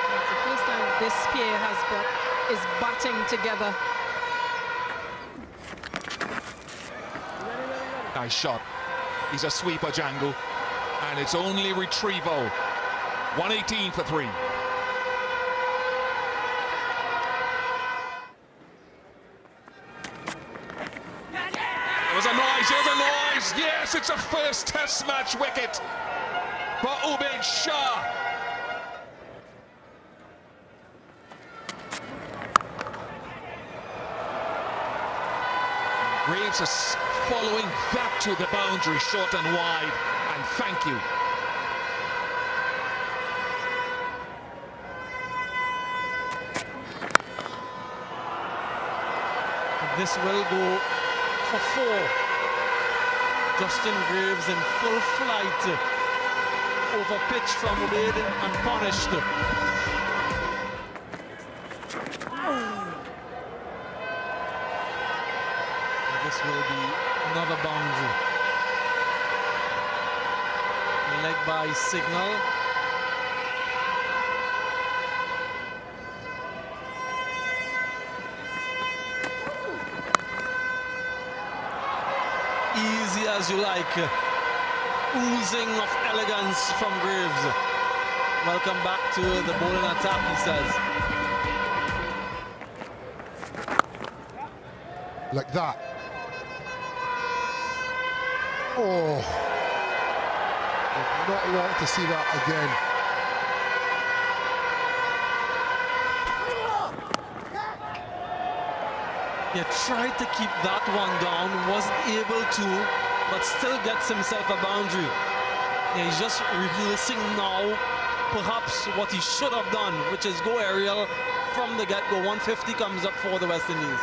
It's the first time this pair is batting together. Nice shot. He's a sweeper, Jangu. And it's only retrieval. 118 for 3. Yes, it's a first Test match wicket for Ubaid Shah. Graves is following that to the boundary, short and wide, and thank you. This will go for 4. Justin Graves in full flight over pitch from Ubaid and punished. This will be another boundary. Leg by signal. Easy as you like. Oozing of elegance from Graves. Welcome back to the bowling attack, he says. Like that. Oh. Did not want to see that again. He tried to keep that one down, wasn't able to, but still gets himself a boundary. Yeah, he's just rehearsing now, perhaps what he should have done, which is go aerial from the get-go. 150 comes up for the West Indies.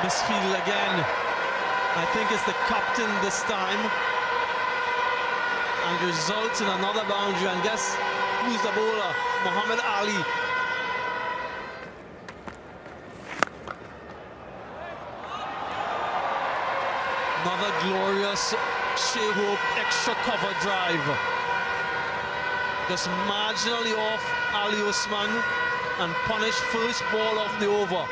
Misfield again. I think it's the captain this time. And results in another boundary. And guess who's the bowler? Muhammad Ali. Another glorious Shea Hope extra cover drive. Just marginally off Ali Usman and punished first ball of the over.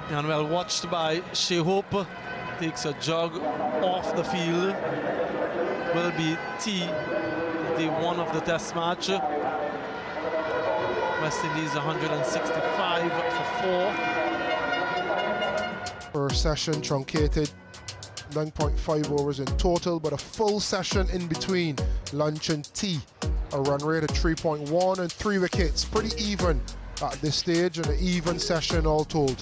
And well watched by Shea Hope, takes a jog off the field. Will be T, day 1 of the Test match. West Indies 165 for 4. First session truncated, 9.5 overs in total, but a full session in between lunch and tea. A run rate of 3.1 and 3 wickets. Pretty even at this stage, and an even session all told.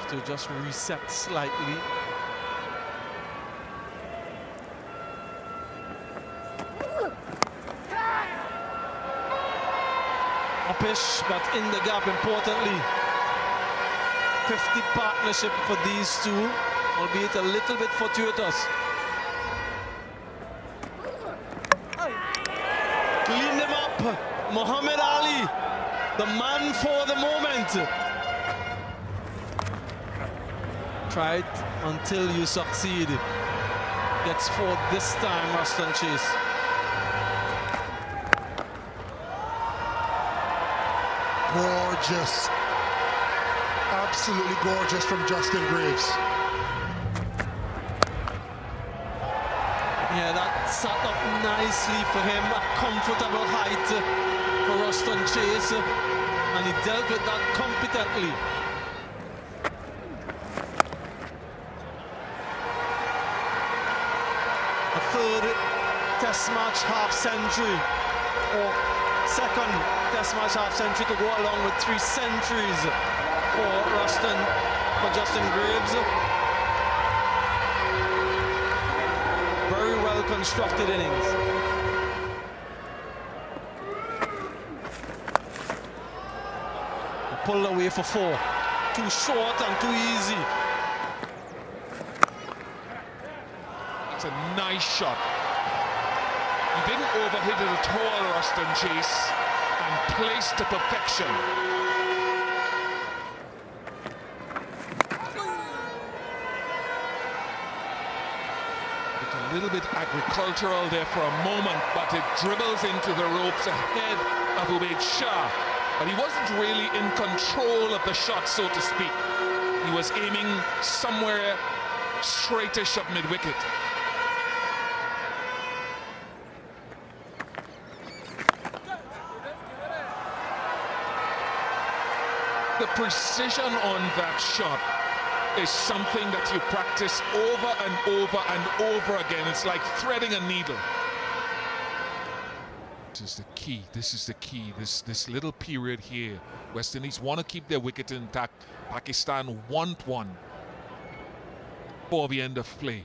To just reset slightly. Uppish, but in the gap importantly. 50 partnership for these two, albeit a little bit fortuitous. Cleaned him up. Muhammad Ali, the man for the moment. Try it until you succeed. Gets 4 this time, Ruston Chase. Gorgeous. Absolutely gorgeous from Justin Graves. Yeah, that sat up nicely for him. A comfortable height for Ruston Chase. And he dealt with that competently. Third Test match half century, or second Test match half century to go along with 3 centuries for Justin Graves. Very well constructed innings. Pulled away for 4. Too short and too easy. It's a nice shot. He didn't overhit it at all, Ruston Chase, and placed to perfection. It's a little bit agricultural there for a moment, but it dribbles into the ropes ahead of Ubaid Shah. But he wasn't really in control of the shot, so to speak. He was aiming somewhere straightish up mid-wicket. The precision on that shot is something that you practice over and over and over again. It's like threading a needle. This is the key. This is the key. This little period here. West Indies want to keep their wicket intact. Pakistan want one for the end of play.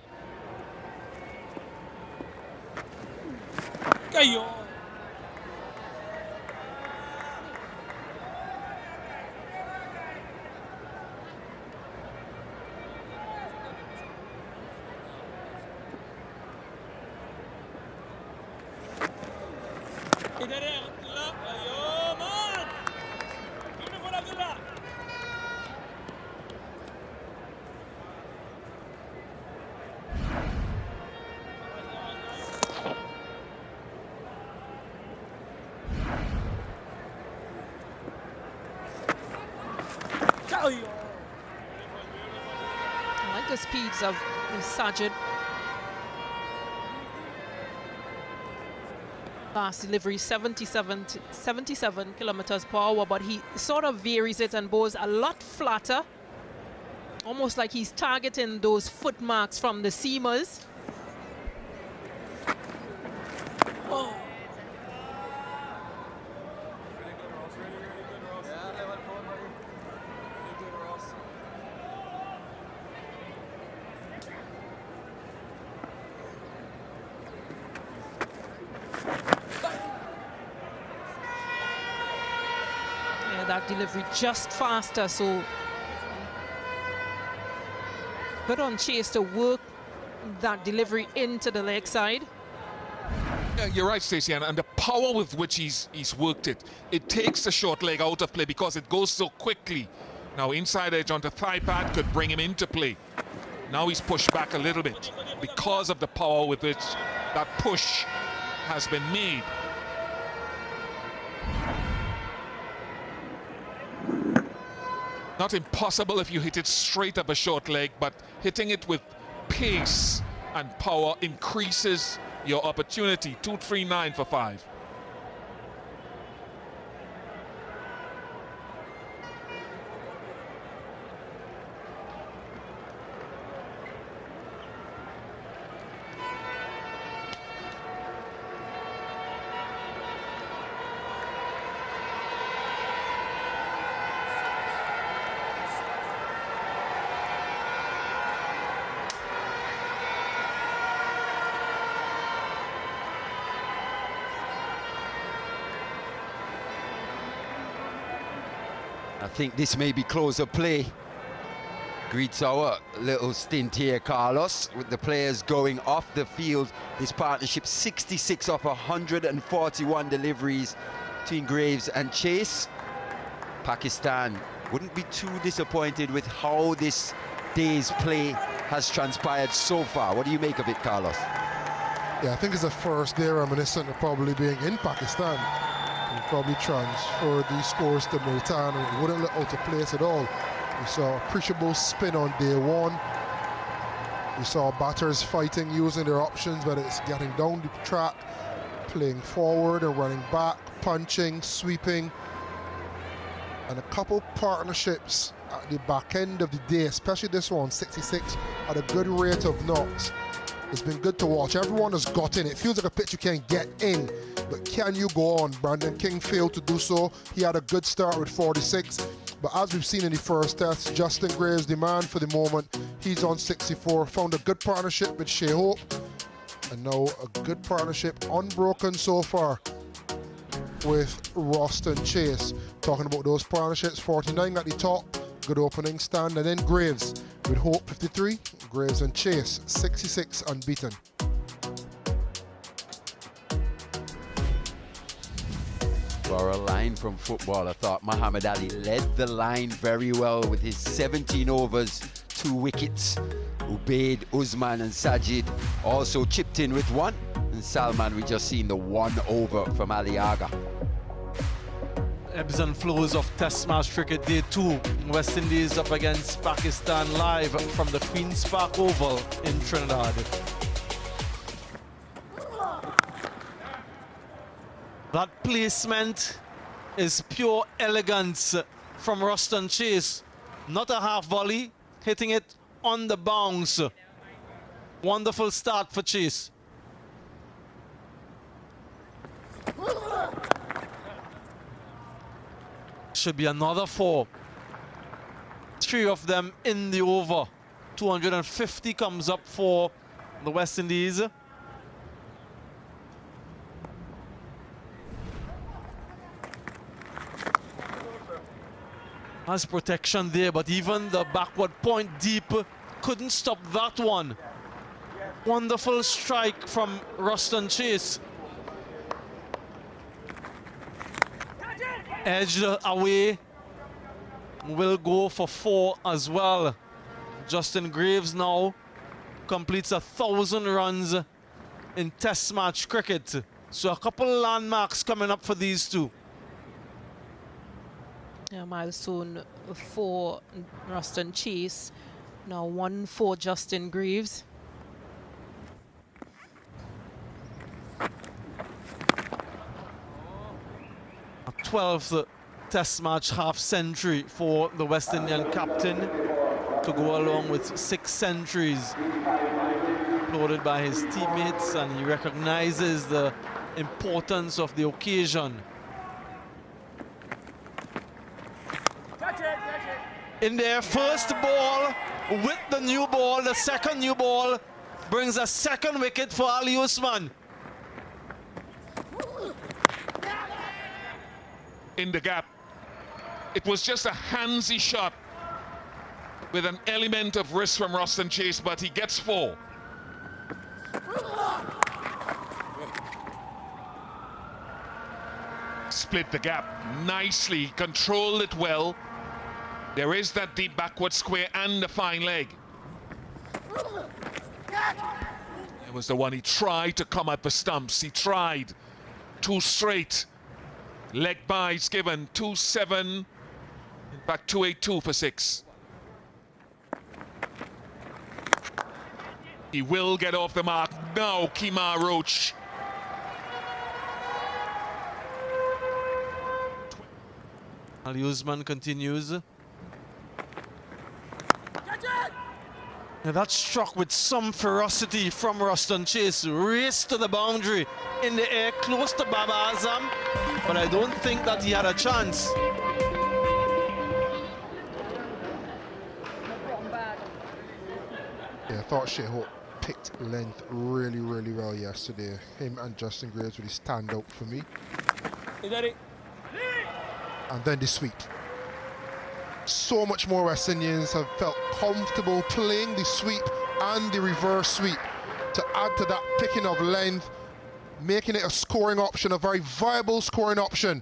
I like the speeds of Sajid. Last delivery 77 kilometers per hour, but he sort of varies it and goes a lot flatter, almost like he's targeting those foot marks from the seamers. That delivery just faster, so good on Chase to work that delivery into the leg side. Yeah, you're right, Stacey, and the power with which he's worked it. It takes the short leg out of play because it goes so quickly. Now inside edge onto thigh pad could bring him into play. Now he's pushed back a little bit because of the power with which that push has been made. Not impossible if you hit it straight up a short leg, but hitting it with pace and power increases your opportunity. 239 for 5. I think this may be closer play. Greets our little stint here, Carlos, with the players going off the field. This partnership 66 off 141 deliveries between Graves and Chase. Pakistan wouldn't be too disappointed with how this day's play has transpired so far. What do you make of it, Carlos? Yeah, I think it's the first day reminiscent of probably being in Pakistan. We probably transferred these scores to Multan and it wouldn't look out of place at all. We saw appreciable spin on day one. We saw batters fighting, using their options, whether it's getting down the track, playing forward and running back, punching, sweeping. And a couple partnerships at the back end of the day, especially this one, 66, at a good rate of knots. It's been good to watch. Everyone has got in. It feels like a pitch you can't get in, but can you go on? Brandon King failed to do so. He had a good start with 46, but as we've seen in the first test, Justin Graves' demand for the moment, he's on 64. Found a good partnership with Shea Hope, and now a good partnership, unbroken so far, with Roston Chase. Talking about those partnerships, 49 at the top, good opening stand, and then Graves with Hope 53, Graves and Chase 66 unbeaten. For a line from football, I thought Muhammad Ali led the line very well with his 17 overs, 2 wickets. Ubaid, Usman and Sajid also chipped in with 1. And Salman, we just seen the 1 over from Ali Agha. Ebbs and flows of Test match cricket day 2. West Indies up against Pakistan live from the Queen's Park Oval in Trinidad. That placement is pure elegance from Ruston Chase. Not a half volley, hitting it on the bounce. Wonderful start for Chase. Should be another 4. 3 of them in the over. 250 comes up for the West Indies. Has protection there, but even the backward point deep couldn't stop that one. Wonderful strike from Ruston Chase. Edged away. Will go for 4 as well. Justin Graves now completes 1,000 runs in Test match cricket. So a couple landmarks coming up for these two. Yeah, milestone for Ruston Chase. Now 1 for Justin Graves. A 12th Test match half century for the West Indian captain, to go along with 6 centuries applauded by his teammates, and he recognizes the importance of the occasion. In their first ball with the new ball, the second new ball brings a second wicket for Ali Usman. In the gap. It was just a handsy shot with an element of risk from Ruston Chase, but he gets 4. Split the gap nicely, controlled it well. There is that deep backward square and the fine leg. It was the one he tried to come at the stumps. He tried. 2 straight. Leg byes given. 2-7. In fact, 2-8-2 for 6. He will get off the mark now, Kemar Roach. Ali Usman continues. Now that's struck with some ferocity from Ruston Chase. Raced to the boundary in the air, close to Baba Azam, but I don't think that he had a chance. Yeah, I thought Shehawk picked length really, really well yesterday. Him and Justin Graves really stand out for me. And then the sweep. So much more West Indians have felt comfortable playing the sweep and the reverse sweep to add to that picking of length, making it a scoring option, a very viable scoring option.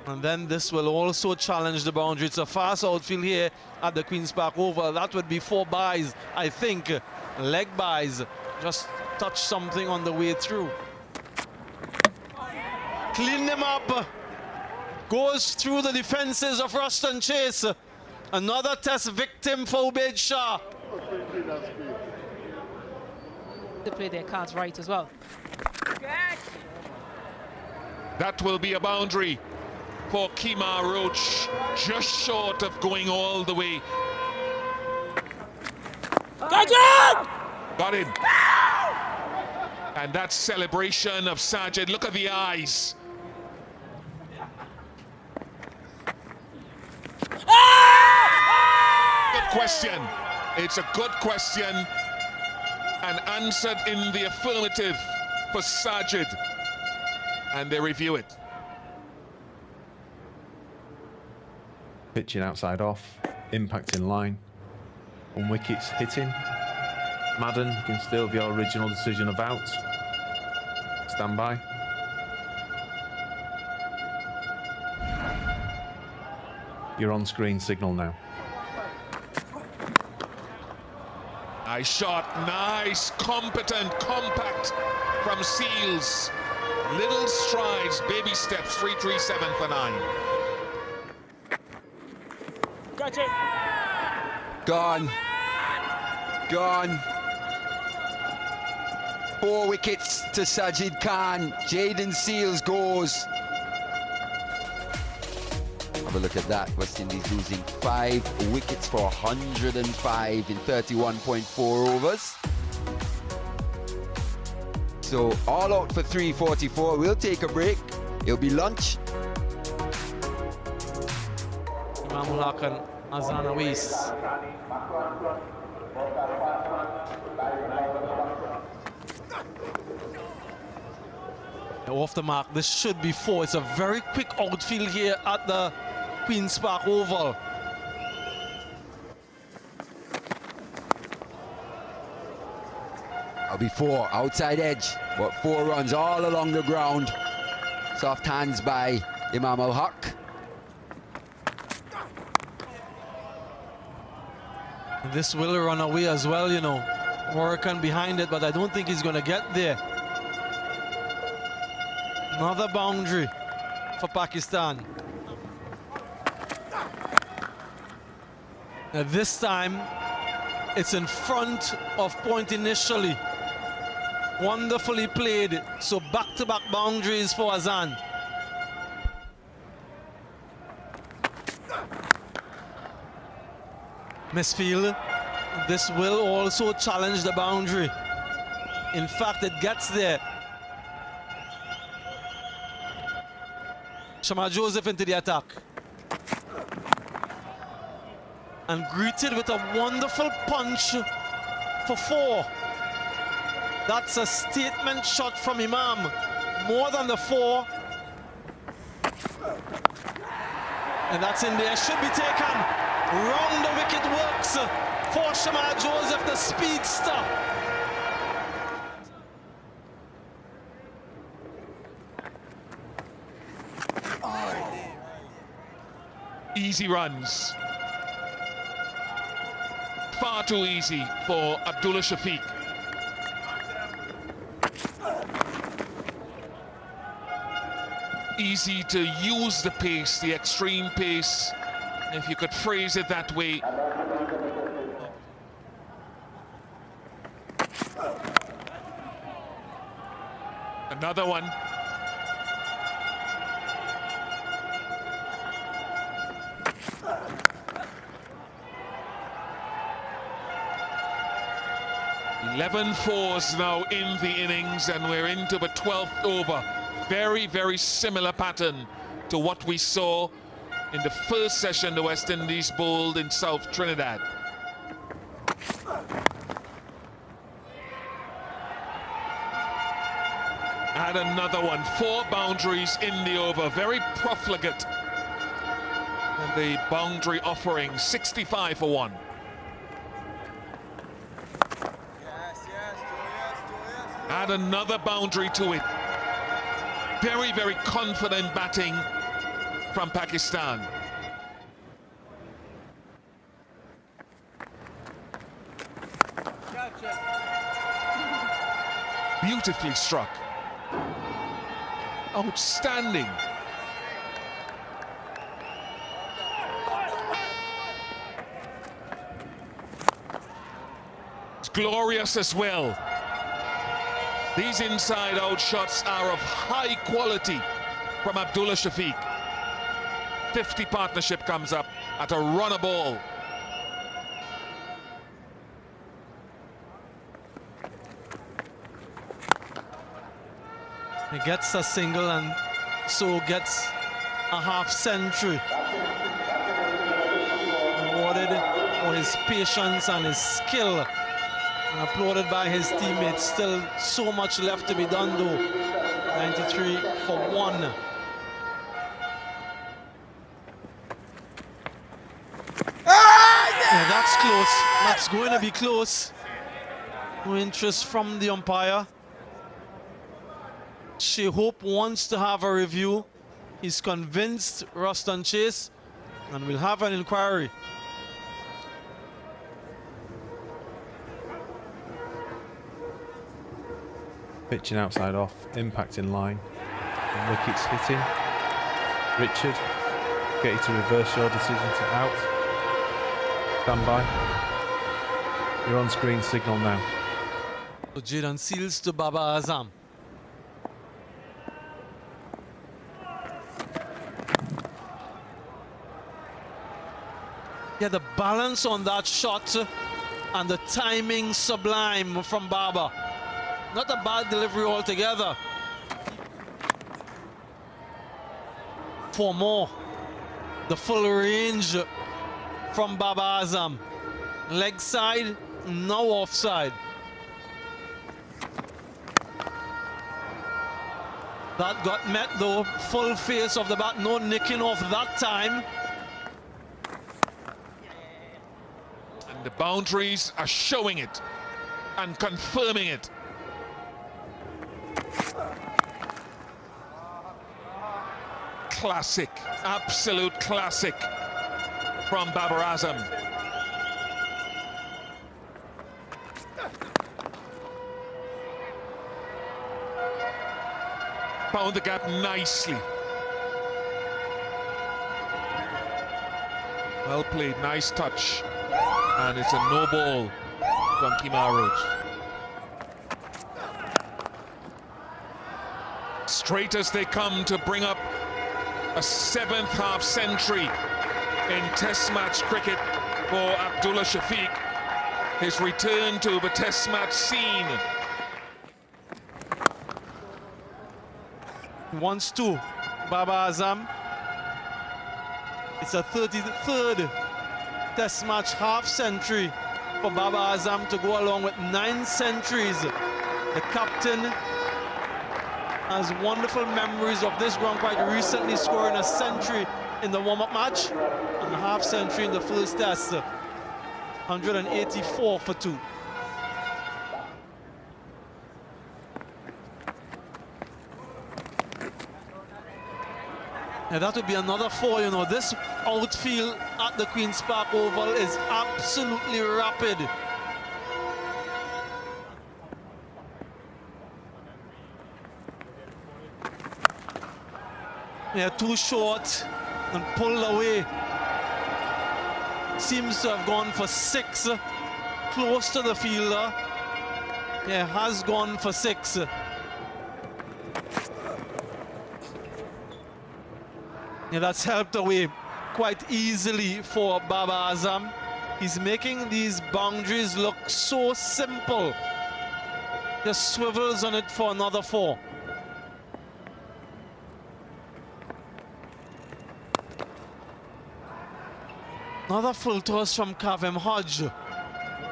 And then this will also challenge the boundary. It's a fast outfield here at the Queen's Park Oval. That would be 4 byes, I think. Leg byes. Just touch something on the way through. Clean them up. Goes through the defenses of Ruston Chase. Another test victim for Ubaid Shah. They play their cards right as well. That will be a boundary for Kemar Roach, just short of going all the way. Got it! And that celebration of Sajid, look at the eyes. Good question. It's a good question and answered in the affirmative for Sajid. And they review it. Pitching outside off, impact in line, 1 wickets hitting. Madden, you can still have your original decision of out. Stand by. Your on-screen signal now. Nice shot, nice, competent, compact from Seals. Little strides, baby steps, 3-3-7 for 9. Gone. Gone. 4 wickets to Sajid Khan. Jaden Seals goes. Have a look at that. West Indies losing 5 wickets for 105 in 31.4 overs. So all out for 344. We'll take a break. It'll be lunch. Imam Haq and Azan Awais. Off the mark, this should be 4. It's a very quick outfield here at the Queen's Park Oval. That'll be 4 outside edge, but 4 runs all along the ground. Soft hands by Imam Haq. This will run away as well, you know. Working behind it, but I don't think he's going to get there. Another boundary for Pakistan. Now this time, it's in front of point initially. Wonderfully played. So back-to-back boundaries for Azan. Misfield. This will also challenge the boundary. In fact, it gets there. Shamal Joseph into the attack. And greeted with a wonderful punch for 4. That's a statement shot from Imam. More than the 4. And that's in there. Should be taken. Round the wicket works for Shamal Joseph, the speedster. Easy runs. Far too easy for Abdullah Shafiq. Easy to use the pace, the extreme pace, if you could phrase it that way. Another one. Eleven fours now in the innings, and we're into the 12th over. Very, very similar pattern to what we saw in the first session the West Indies bowled in South Trinidad. And another one. 4 boundaries in the over. Very profligate. And the boundary offering 65 for 1. Add another boundary to it. Very, very confident batting from Pakistan. Beautifully struck. Outstanding. It's glorious as well. These inside-out shots are of high quality from Abdullah Shafiq. 50 partnership comes up at a runner ball. He gets a single and so gets a half century. Awarded for his patience and his skill. And applauded by his teammates. Still so much left to be done though. 93 for 1. Yeah, that's close. That's going to be close. No interest from the umpire. Shea Hope wants to have a review. He's convinced Ruston Chase, and we'll have an inquiry. Pitching outside off, impact in line, and wickets hitting. Richard, get you to reverse your decision to out. Stand by. Your on-screen signal now. So Jayden Seals to Baba Azam. Yeah, the balance on that shot and the timing sublime from Baba. Not a bad delivery altogether. 4 more. The full range from Baba Azam. Leg side, no offside. That got met though, full face of the bat, no nicking off that time. And the boundaries are showing it and confirming it. Classic, absolute classic from Babar Azam. Found the gap nicely. Well played, nice touch. And it's a no ball from Kimaru. Straight as they come to bring up a 7th half century in Test match cricket for Abdullah Shafiq. His return to the Test match scene. Wants to Baba Azam. It's a 33rd Test match half century for Baba Azam to go along with 9 centuries. The captain has wonderful memories of this ground, quite recently scoring a century in the warm-up match and a half century in the first test. 184 for 2. Yeah, that would be another 4, you know. This outfield at the Queen's Park Oval is absolutely rapid. Yeah, too short and pulled away. Seems to have gone for 6, close to the fielder. Yeah, has gone for 6. Yeah, that's helped away quite easily for Baba Azam. He's making these boundaries look so simple. Just swivels on it for another 4. Another full toss from Kavem Hodge.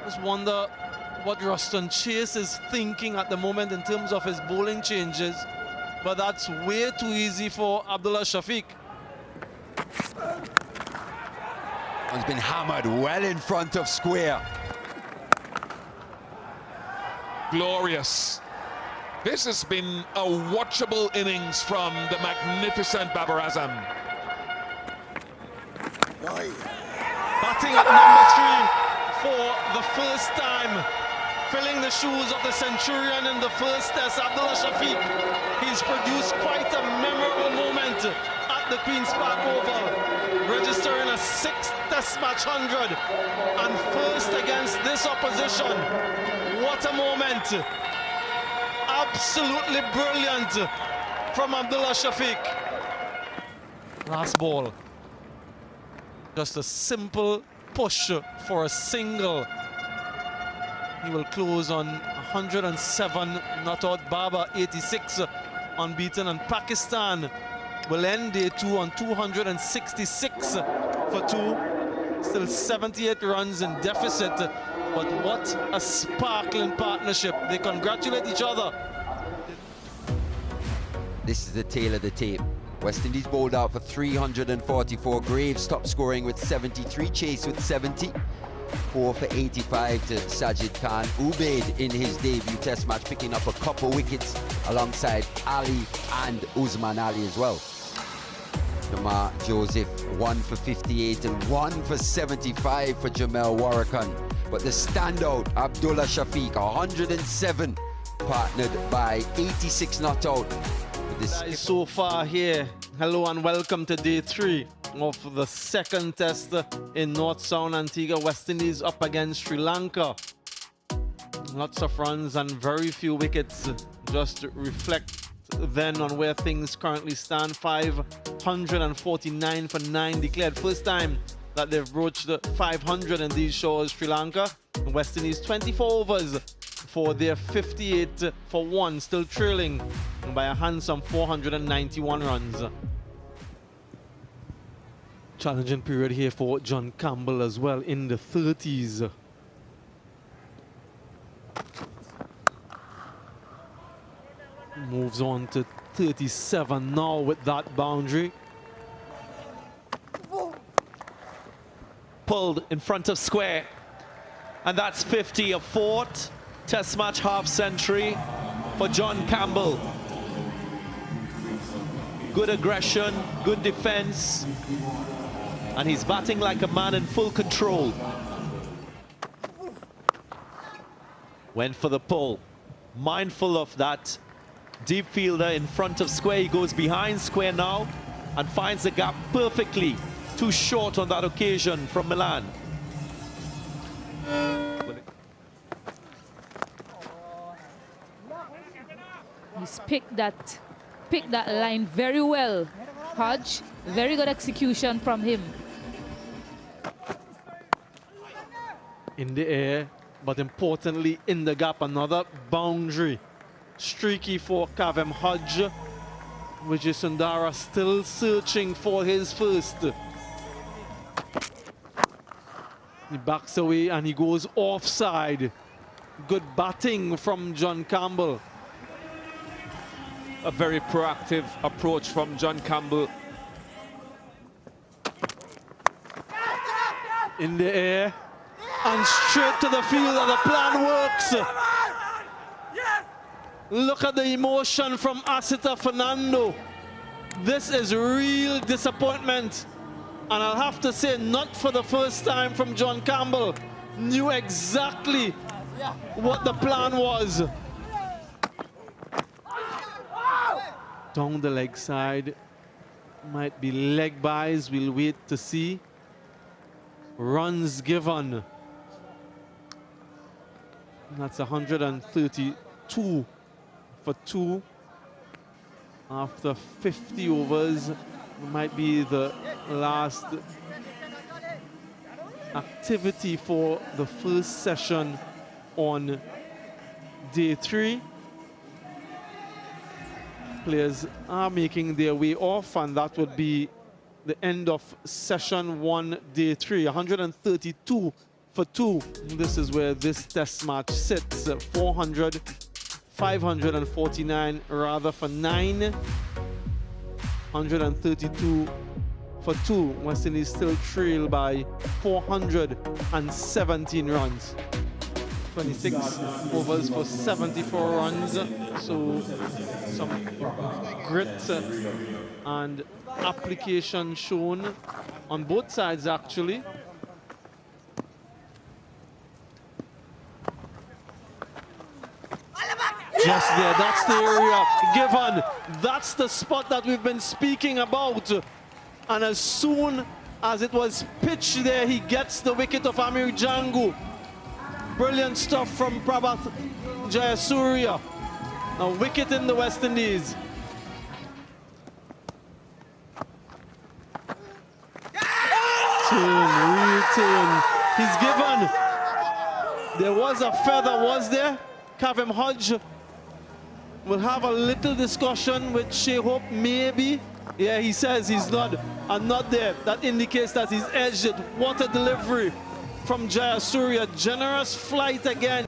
Just wonder what Ruston Chase is thinking at the moment in terms of his bowling changes. But that's way too easy for Abdullah Shafiq. One's been hammered well in front of square. Glorious. This has been a watchable innings from the magnificent Babar Azam. Batting at number 3 for the first time. Filling the shoes of the centurion in the first test, Abdullah Shafiq. He's produced quite a memorable moment at the Queen's Park Oval, registering a 6th Test match 100 and first against this opposition. What a moment! Absolutely brilliant from Abdullah Shafiq. Last ball. Just a simple push for a single. He will close on 107 not out. Baba 86 unbeaten, and Pakistan will end day 2 on 266 for 2. Still 78 runs in deficit, but what a sparkling partnership. They congratulate each other. This is the tail of the tape. West Indies bowled out for 344. Graves top scoring with 73. Chase with 70. 4 for 85 to Sajid Khan. Ubaid in his debut Test match picking up a couple wickets alongside Ali and Usman Ali as well. Jamar Joseph 1 for 58 and 1 for 75 for Jamel Warrakan. But the standout, Abdullah Shafiq, 107, partnered by 86 not out. That is so far here. Hello and welcome to day 3 of the 2nd test in North Sound Antigua. West Indies up against Sri Lanka. Lots of runs and very few wickets. Just to reflect then on where things currently stand. 549 for 9 declared. First time that they've broached 500 in these shores, Sri Lanka. And West Indies 24 overs for their 58 for 1, still trailing by a handsome 491 runs. Challenging period here for John Campbell as well in the 30s. Moves on to 37 now with that boundary. Pulled in front of square, and that's 50, a fourth Test match half century for John Campbell. Good aggression, good defense, and he's batting like a man in full control. Went for the pull, mindful of that deep fielder in front of square. He goes behind square now and finds the gap perfectly. Too short on that occasion from Milan. He's picked that line very well. Hodge, very good execution from him. In the air, but importantly in the gap, another boundary. Streaky for Kavem Hodge. Vijay Sundara still searching for his first. He backs away and he goes offside. Good batting from John Campbell. A very proactive approach from John Campbell. In the air and straight to the field, and the plan works. Look at the emotion from Asita Fernando. This is real disappointment. And I'll have to say, not for the first time from John Campbell. Knew exactly what the plan was. Down the leg side. Might be leg buys, we'll wait to see. Runs given. That's 132 for 2. After 50 overs. Might be the last activity for the first session on day 3. Players are making their way off, and that would be the end of session 1, day 3. 132 for 2. This is where this test match sits. 400, 549 rather for 9. 132 for 2. West Indies still trail by 417 runs. 26 overs for 74 runs. So some grit and application shown on both sides actually. Just there, that's the area given. That's the spot that we've been speaking about. And as soon as it was pitched there, he gets the wicket of Amir Jangu. Brilliant stuff from Prabhat Jayasuriya. A wicket in the West Indies. Turn, return. He's given. There was a feather, was there? Kavem Hodge will have a little discussion with Shea Hope, maybe. Yeah, he says he's not. I'm not there. That indicates that he's edged it. What a delivery from Jayasuriya. Generous flight again.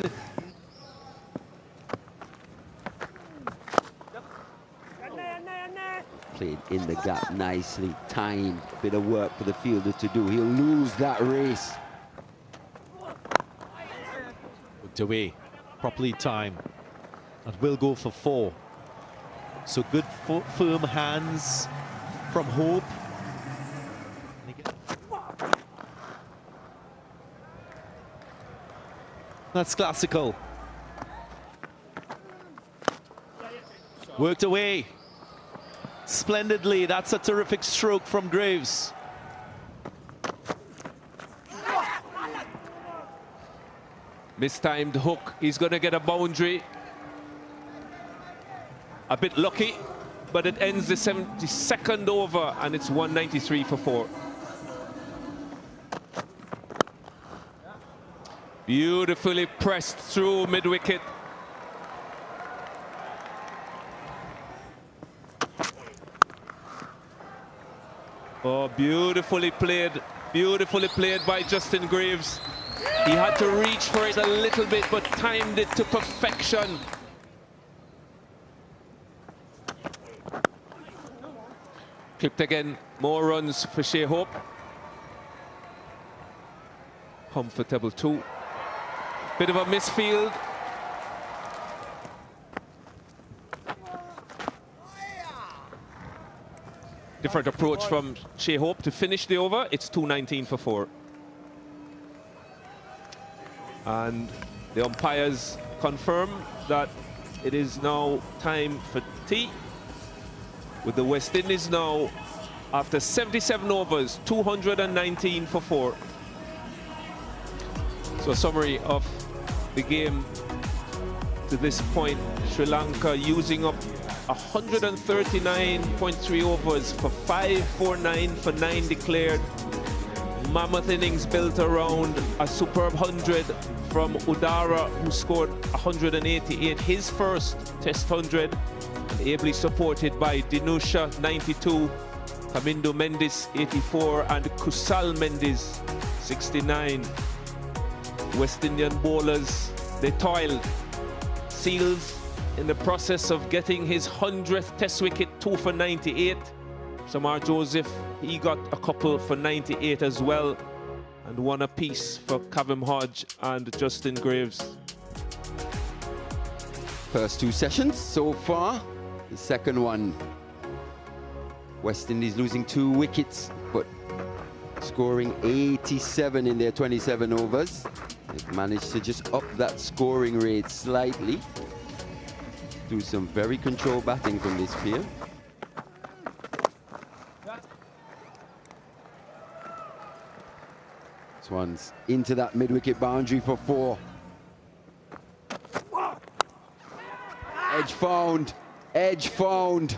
Played in the gap nicely, timed, bit of work for the fielder to do. He'll lose that race. Looked away, properly timed. And will go for 4. So good firm hands from Hope. That's classical. Worked away splendidly. That's a terrific stroke from Graves. Mistimed hook. He's going to get a boundary. A bit lucky, but it ends the 72nd over, and it's 193 for 4. Beautifully pressed through mid-wicket. Oh, beautifully played by Justin Greaves. He had to reach for it a little bit, but timed it to perfection. Clipped again, more runs for Shea Hope. Comfortable too. Bit of a misfield. Different approach from Shea Hope to finish the over. It's 219 for 4. And the umpires confirm that it is now time for tea, with the West Indies now, after 77 overs, 219 for 4. So a summary of the game to this point: Sri Lanka using up 139.3 overs for 549 for 9 declared. Mammoth innings built around a superb 100 from Udara, who scored 188, his first Test 100, ably supported by Dinusha 92, Kamindo Mendis 84, and Kusal Mendis 69. West Indian bowlers, they toiled. Seals in the process of getting his 100th Test wicket, 2 for 98. Samar Joseph, he got a couple for 98 as well, and 1 apiece for Kavem Hodge and Justin Greaves. First 2 sessions so far. The second one, West Indies losing 2 wickets, but scoring 87 in their 27 overs. They've managed to just up that scoring rate slightly through some very controlled batting from this field. This one's into that mid-wicket boundary for 4. Edge found, edge found.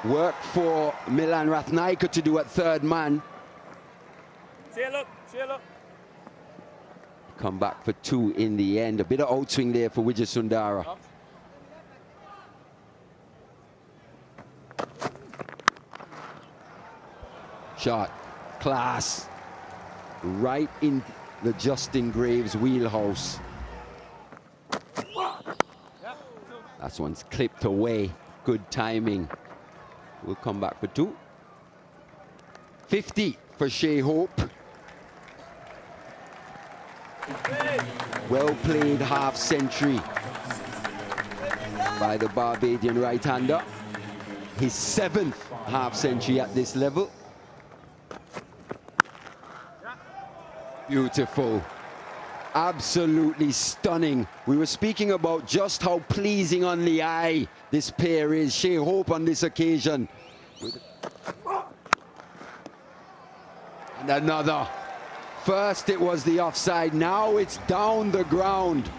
Work for Milan Rathnayaka to do at third man. Look. Come back for 2 in the end. A bit of outswing there for Vijay Sundara. Shot, class, right in the Justin Greaves wheelhouse. That one's clipped away. Good timing. We'll come back for 2. 50 for Shea Hope. Well played half century by the Barbadian right-hander. His 7th half century at this level. Beautiful. Absolutely stunning. We were speaking about just how pleasing on the eye this pair is. Shea Hope on this occasion. And another. First it was the offside, now it's down the ground.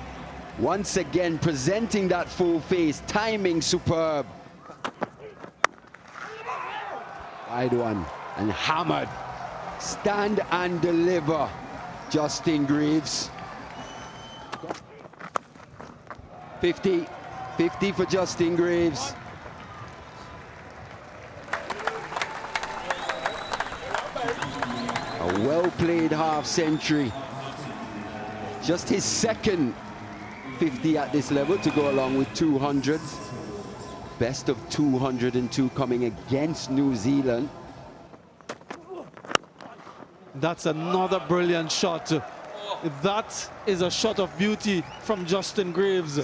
Once again presenting that full face, timing superb. Wide one and hammered. Stand and deliver, Justin Greaves. 50 for Justin Greaves. A well-played half century. Just his 2nd 50 at this level to go along with 200s. Best of 202 coming against New Zealand. That's another brilliant shot. That is a shot of beauty from Justin Greaves.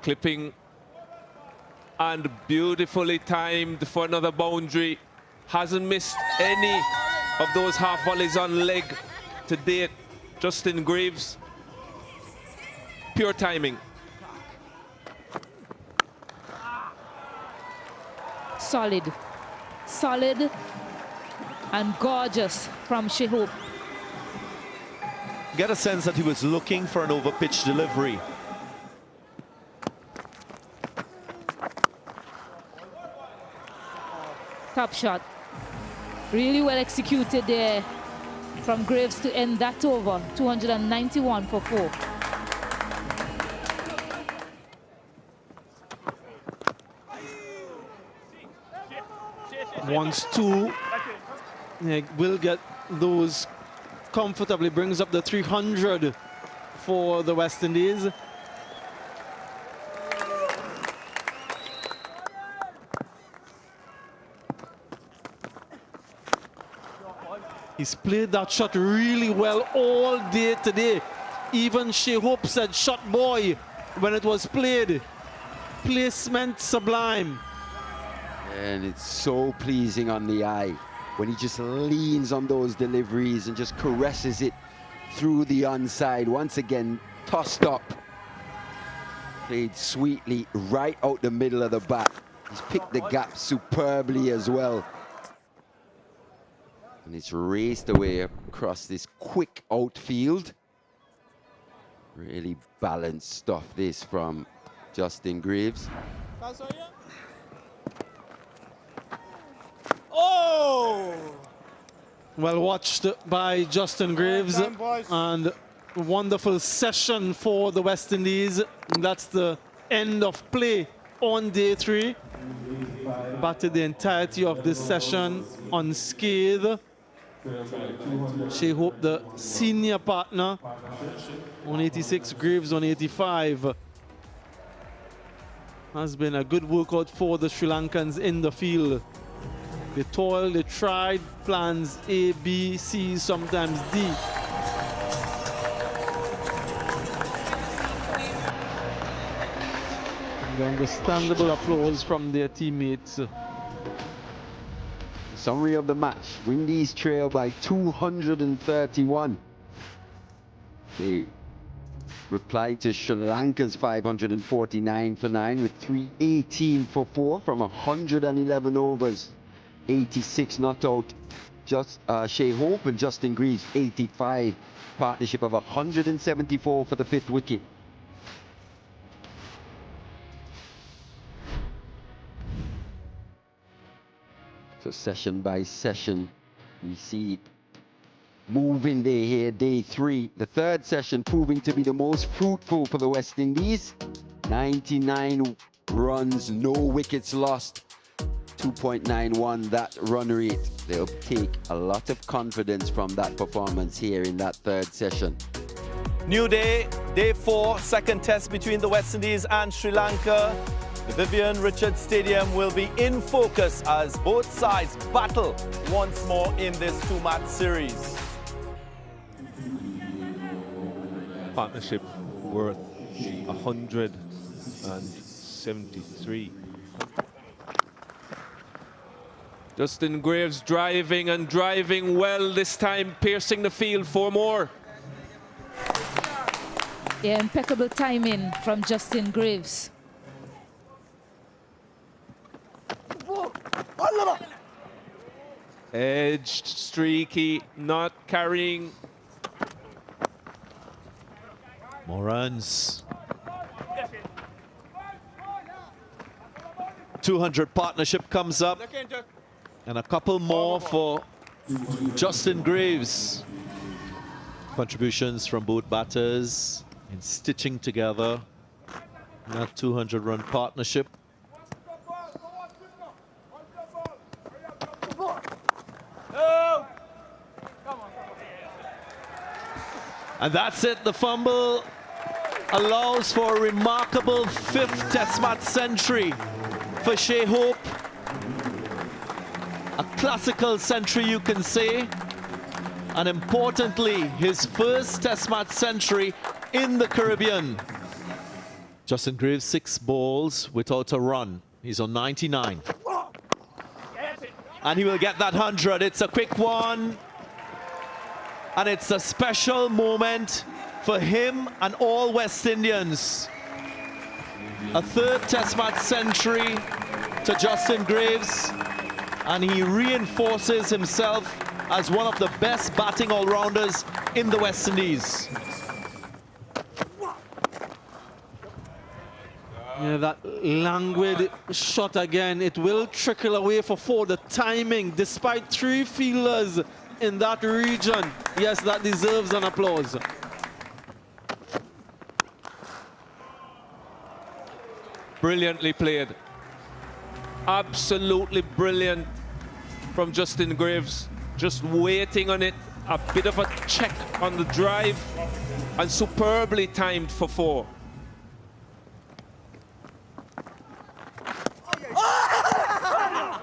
Clipping and beautifully timed for another boundary. Hasn't missed any of those half volleys on leg to date. Justin Greaves, pure timing. Solid and gorgeous from Shea Hope. Get a sense that he was looking for an over-pitch delivery. Top shot. Really well executed there from Graves to end that over. 291 for 4. Once two, will get those comfortably, brings up the 300 for the West Indies. He's played that shot really well all day today. Even Shea Hope said, shot boy, when it was played. Placement sublime. And it's so pleasing on the eye when he just leans on those deliveries and just caresses it through the onside. Once again, tossed up. Played sweetly right out the middle of the bat. He's picked the gap superbly as well. And it's raced away across this quick outfield. Really balanced stuff, this from Justin Graves. Oh! Well watched by Justin Graves, and wonderful session for the West Indies. That's the end of play on day 3. Batted the entirety of this session unscathed. Shea Hope, the senior partner, on 86, Graves on 85. Has been a good workout for the Sri Lankans in the field. They toiled, they tried plans A, B, C, sometimes D. The understandable applause from their teammates. Summary of the match. Windies trail by 231. They replied to Sri Lanka's 549 for 9 with 318 for 4 from 111 overs. 86 not out. Just Shea Hope and Justin Greaves 85. Partnership of 174 for the 5th wicket. So session by session, we see it moving there here, day 3. The 3rd session proving to be the most fruitful for the West Indies. 99 runs, no wickets lost. 2.91 that run rate. They'll take a lot of confidence from that performance here in that 3rd session. New day, day 4, second test between the West Indies and Sri Lanka. The Vivian Richards Stadium will be in focus as both sides battle once more in this 2-match series. Partnership worth 173. Justin Graves driving and driving well this time, piercing the field for more. Yeah, impeccable timing from Justin Graves. Edged, streaky, not carrying. More runs. 200 partnership comes up. And a couple more for Justin Graves. Contributions from both batters in stitching together that 200-run partnership. And that's it. The fumble allows for a remarkable 5th Test match century for Shea Hope. A classical century, you can say. And importantly, his first Test match century in the Caribbean. Justin Graves, 6 balls without a run. He's on 99. And he will get that 100. It's a quick one. And it's a special moment for him and all West Indians. A 3rd Test match century to Justin Graves. And he reinforces himself as one of the best batting all-rounders in the West Indies. Yeah, that languid shot again. It will trickle away for 4. The timing, despite 3 fielders in that region. Yes, that deserves an applause. Brilliantly played. Absolutely brilliant from Justin Graves. Just waiting on it. A bit of a check on the drive and superbly timed for 4.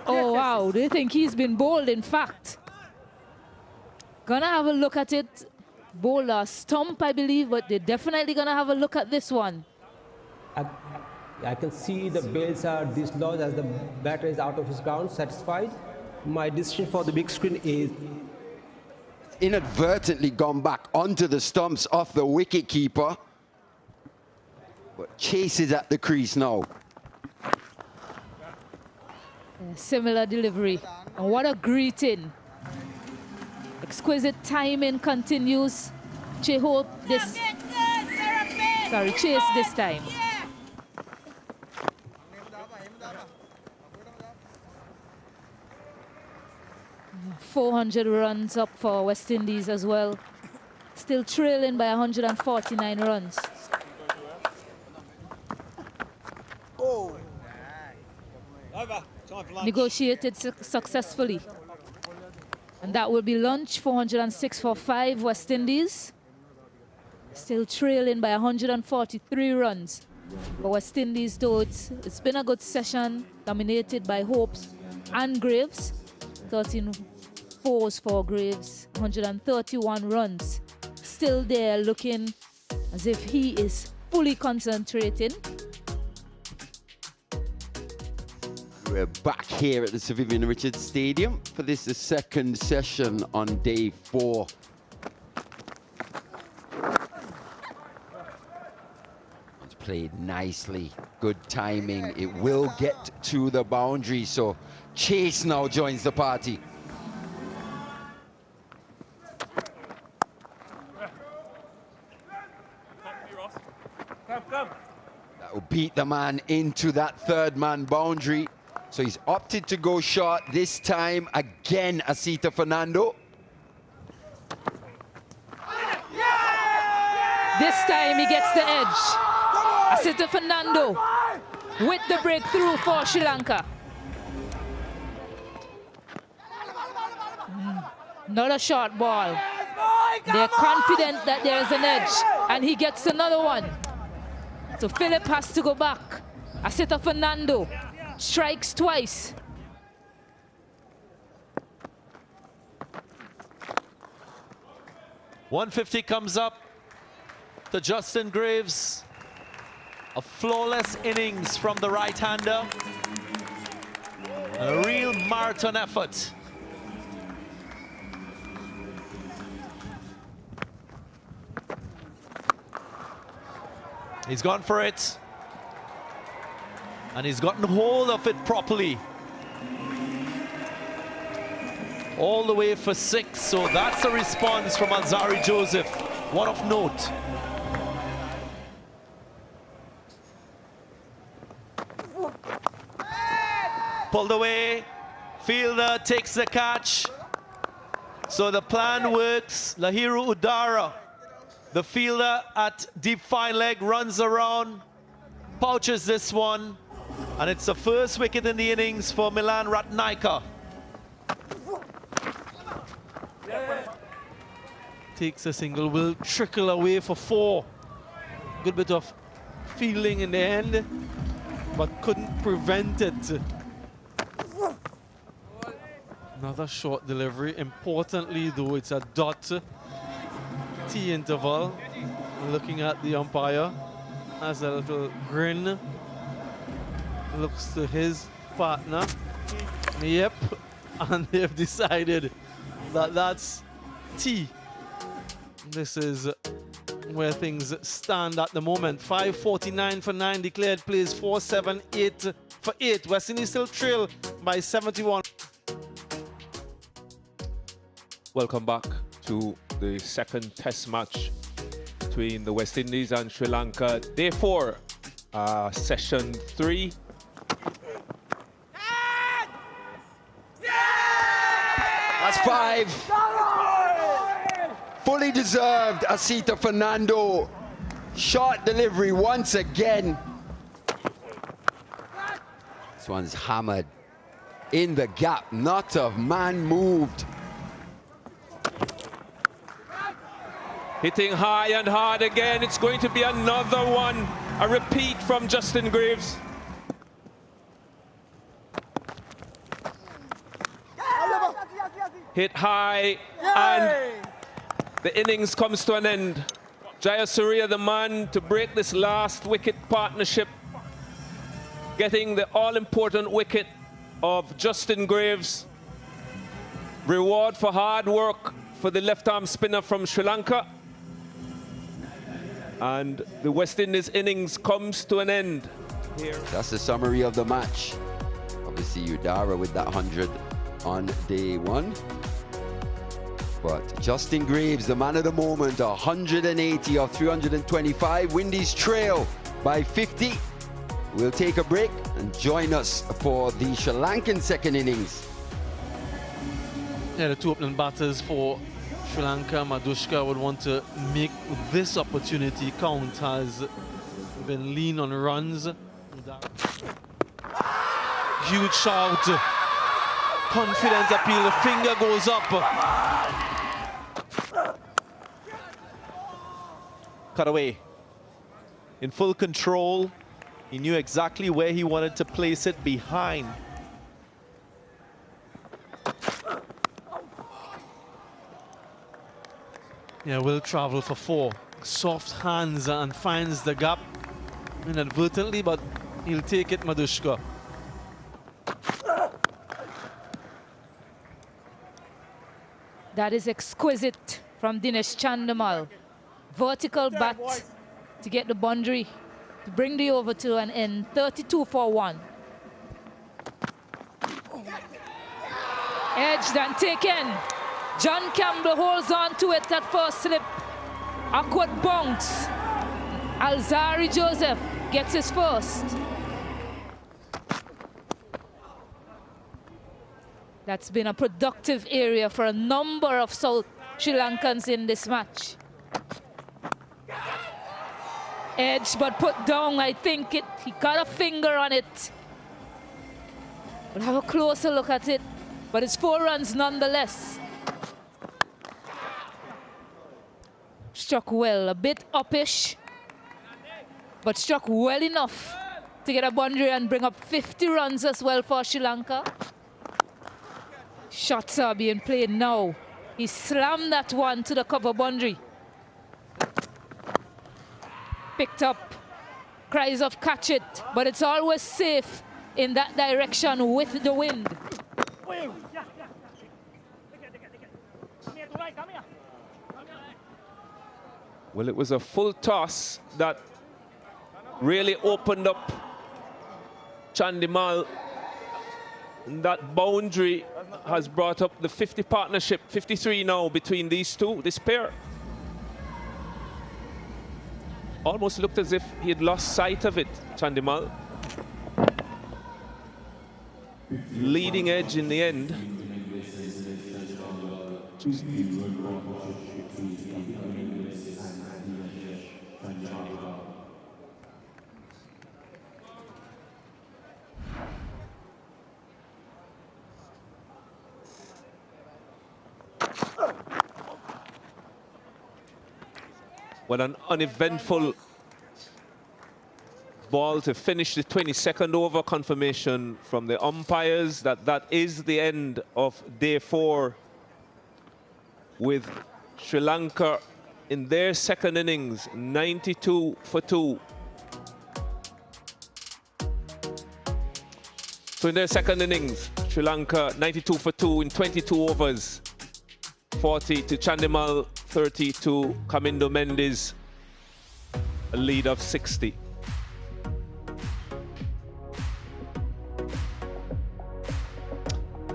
Oh, wow. They think he's been bowled, in fact. Gonna have a look at it. Bowler stump, I believe, but they're definitely gonna have a look at this one. I can see the bails are dislodged as the batter is out of his ground, satisfied. My decision for the big screen is Inadvertently gone back onto the stumps off the wicket keeper. But Chase is at the crease now. Similar delivery. And what a greeting. Exquisite timing continues. Chase this time. 400 runs up for West Indies as well. Still trailing by 149 runs. Negotiated successfully. And that will be lunch, 406 for 5 West Indies. Still trailing by 143 runs. For West Indies, though, it's been a good session, dominated by Hopes and Graves. 13 fours for Graves, 131 runs. Still there, looking as if he is fully concentrating. We're back here at the Sir Vivian Richards Stadium for this the second session on day 4. It's played nicely, good timing. It will get to the boundary, so Chase now joins the party. That will beat the man into that third man boundary. So he's opted to go short this time. Again, Asita Fernando. This time he gets the edge. Asita Fernando with the breakthrough for Sri Lanka. Not a short ball. They're confident that there's an edge, and he gets another one. So Philip has to go back. Asita Fernando strikes twice. .150 comes up to Justin Graves. A flawless innings from the right-hander. A real marathon effort. He's gone for it. And he's gotten hold of it properly. All the way for 6, so that's a response from Alzari Joseph. One of note. Pulled away, fielder takes the catch. So the plan works. Lahiru Udara, the fielder at deep fine leg, runs around, pouches this one. And it's the first wicket in the innings for Milan Ratnaika. Takes a single, will trickle away for 4. Good bit of fielding in the end, but couldn't prevent it. Another short delivery. Importantly, though, it's a dot T interval. Looking at the umpire, has a little grin. Looks to his partner. Yep, and they've decided that that's T. This is where things stand at the moment. 5:49 for 9 declared plays, 4-7-8 for 8. West Indies still trail by 71. Welcome back to the second test match between the West Indies and Sri Lanka. Day 4, session 3. 6-5. Fully deserved, Asita Fernando. Short delivery once again. This one's hammered in the gap. Not a man moved. Hitting high and hard again. It's going to be another one. A repeat from Justin Graves. Hit high and the innings comes to an end. Jayasuriya, the man to break this last wicket partnership, getting the all-important wicket of Justin Graves. Reward for hard work for the left-arm spinner from Sri Lanka. And the West Indies innings comes to an end here. That's the summary of the match. Obviously, Udara with that 100 on day one. But Justin Graves, the man of the moment, 180 of 325. Windies trail by 50. We'll take a break and join us for the Sri Lankan second innings. Yeah, the two opening batters for Sri Lanka, Madushka, would want to make this opportunity count, has been lean on runs. Huge shout, confident appeal, the finger goes up. Cut away. In full control. He knew exactly where he wanted to place it, behind. Yeah, will travel for 4. Soft hands and finds the gap inadvertently, but he'll take it, Madushka. That is exquisite from Dinesh Chandimal. Vertical bat to get the boundary, to bring the over to an end. 32 for 1. Edged and taken. John Campbell holds on to it at first slip. Awkward bounce. Alzari Joseph gets his first. That's been a productive area for a number of South Sri Lankans in this match. Edge, but put down. I think he got a finger on it. We'll have a closer look at it, but it's 4 runs nonetheless. Struck well, a bit uppish, but struck well enough to get a boundary and bring up 50 runs as well for Sri Lanka. Shots are being played now. He slammed that one to the cover boundary. Picked up, cries of catch it, but it's always safe in that direction with the wind. Well, it was a full toss that really opened up Chandimal. And that boundary has brought up the 50 partnership, 53 now between these two, this pair. Almost looked as if he had lost sight of it, Chandimal. Leading edge in the end. What an uneventful ball to finish the 22nd over. Confirmation from the umpires that that is the end of day 4, with Sri Lanka in their second innings, 92 for 2. So in their second innings, Sri Lanka 92 for 2 in 22 overs. 40 to Chandimal, 30 to Kamindo Mendes, a lead of 60.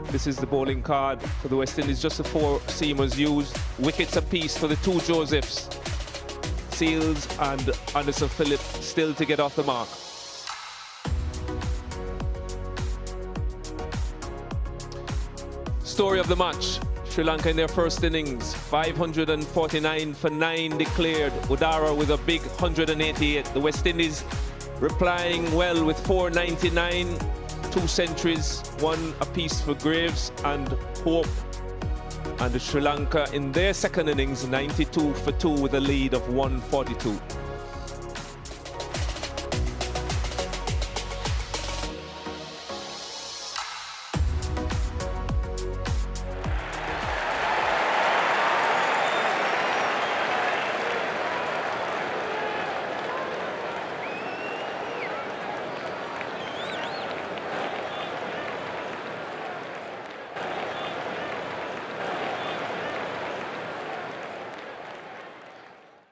This is the bowling card for the West Indies. Just the 4 seamers used. Wickets apiece for the 2 Josephs. Seals and Anderson Phillip still to get off the mark. Story of the match. Sri Lanka in their first innings, 549 for 9 declared. Udara with a big 188. The West Indies replying well with 499, 2 centuries, 1 apiece for Graves and Hope. And Sri Lanka in their second innings, 92 for 2 with a lead of 142.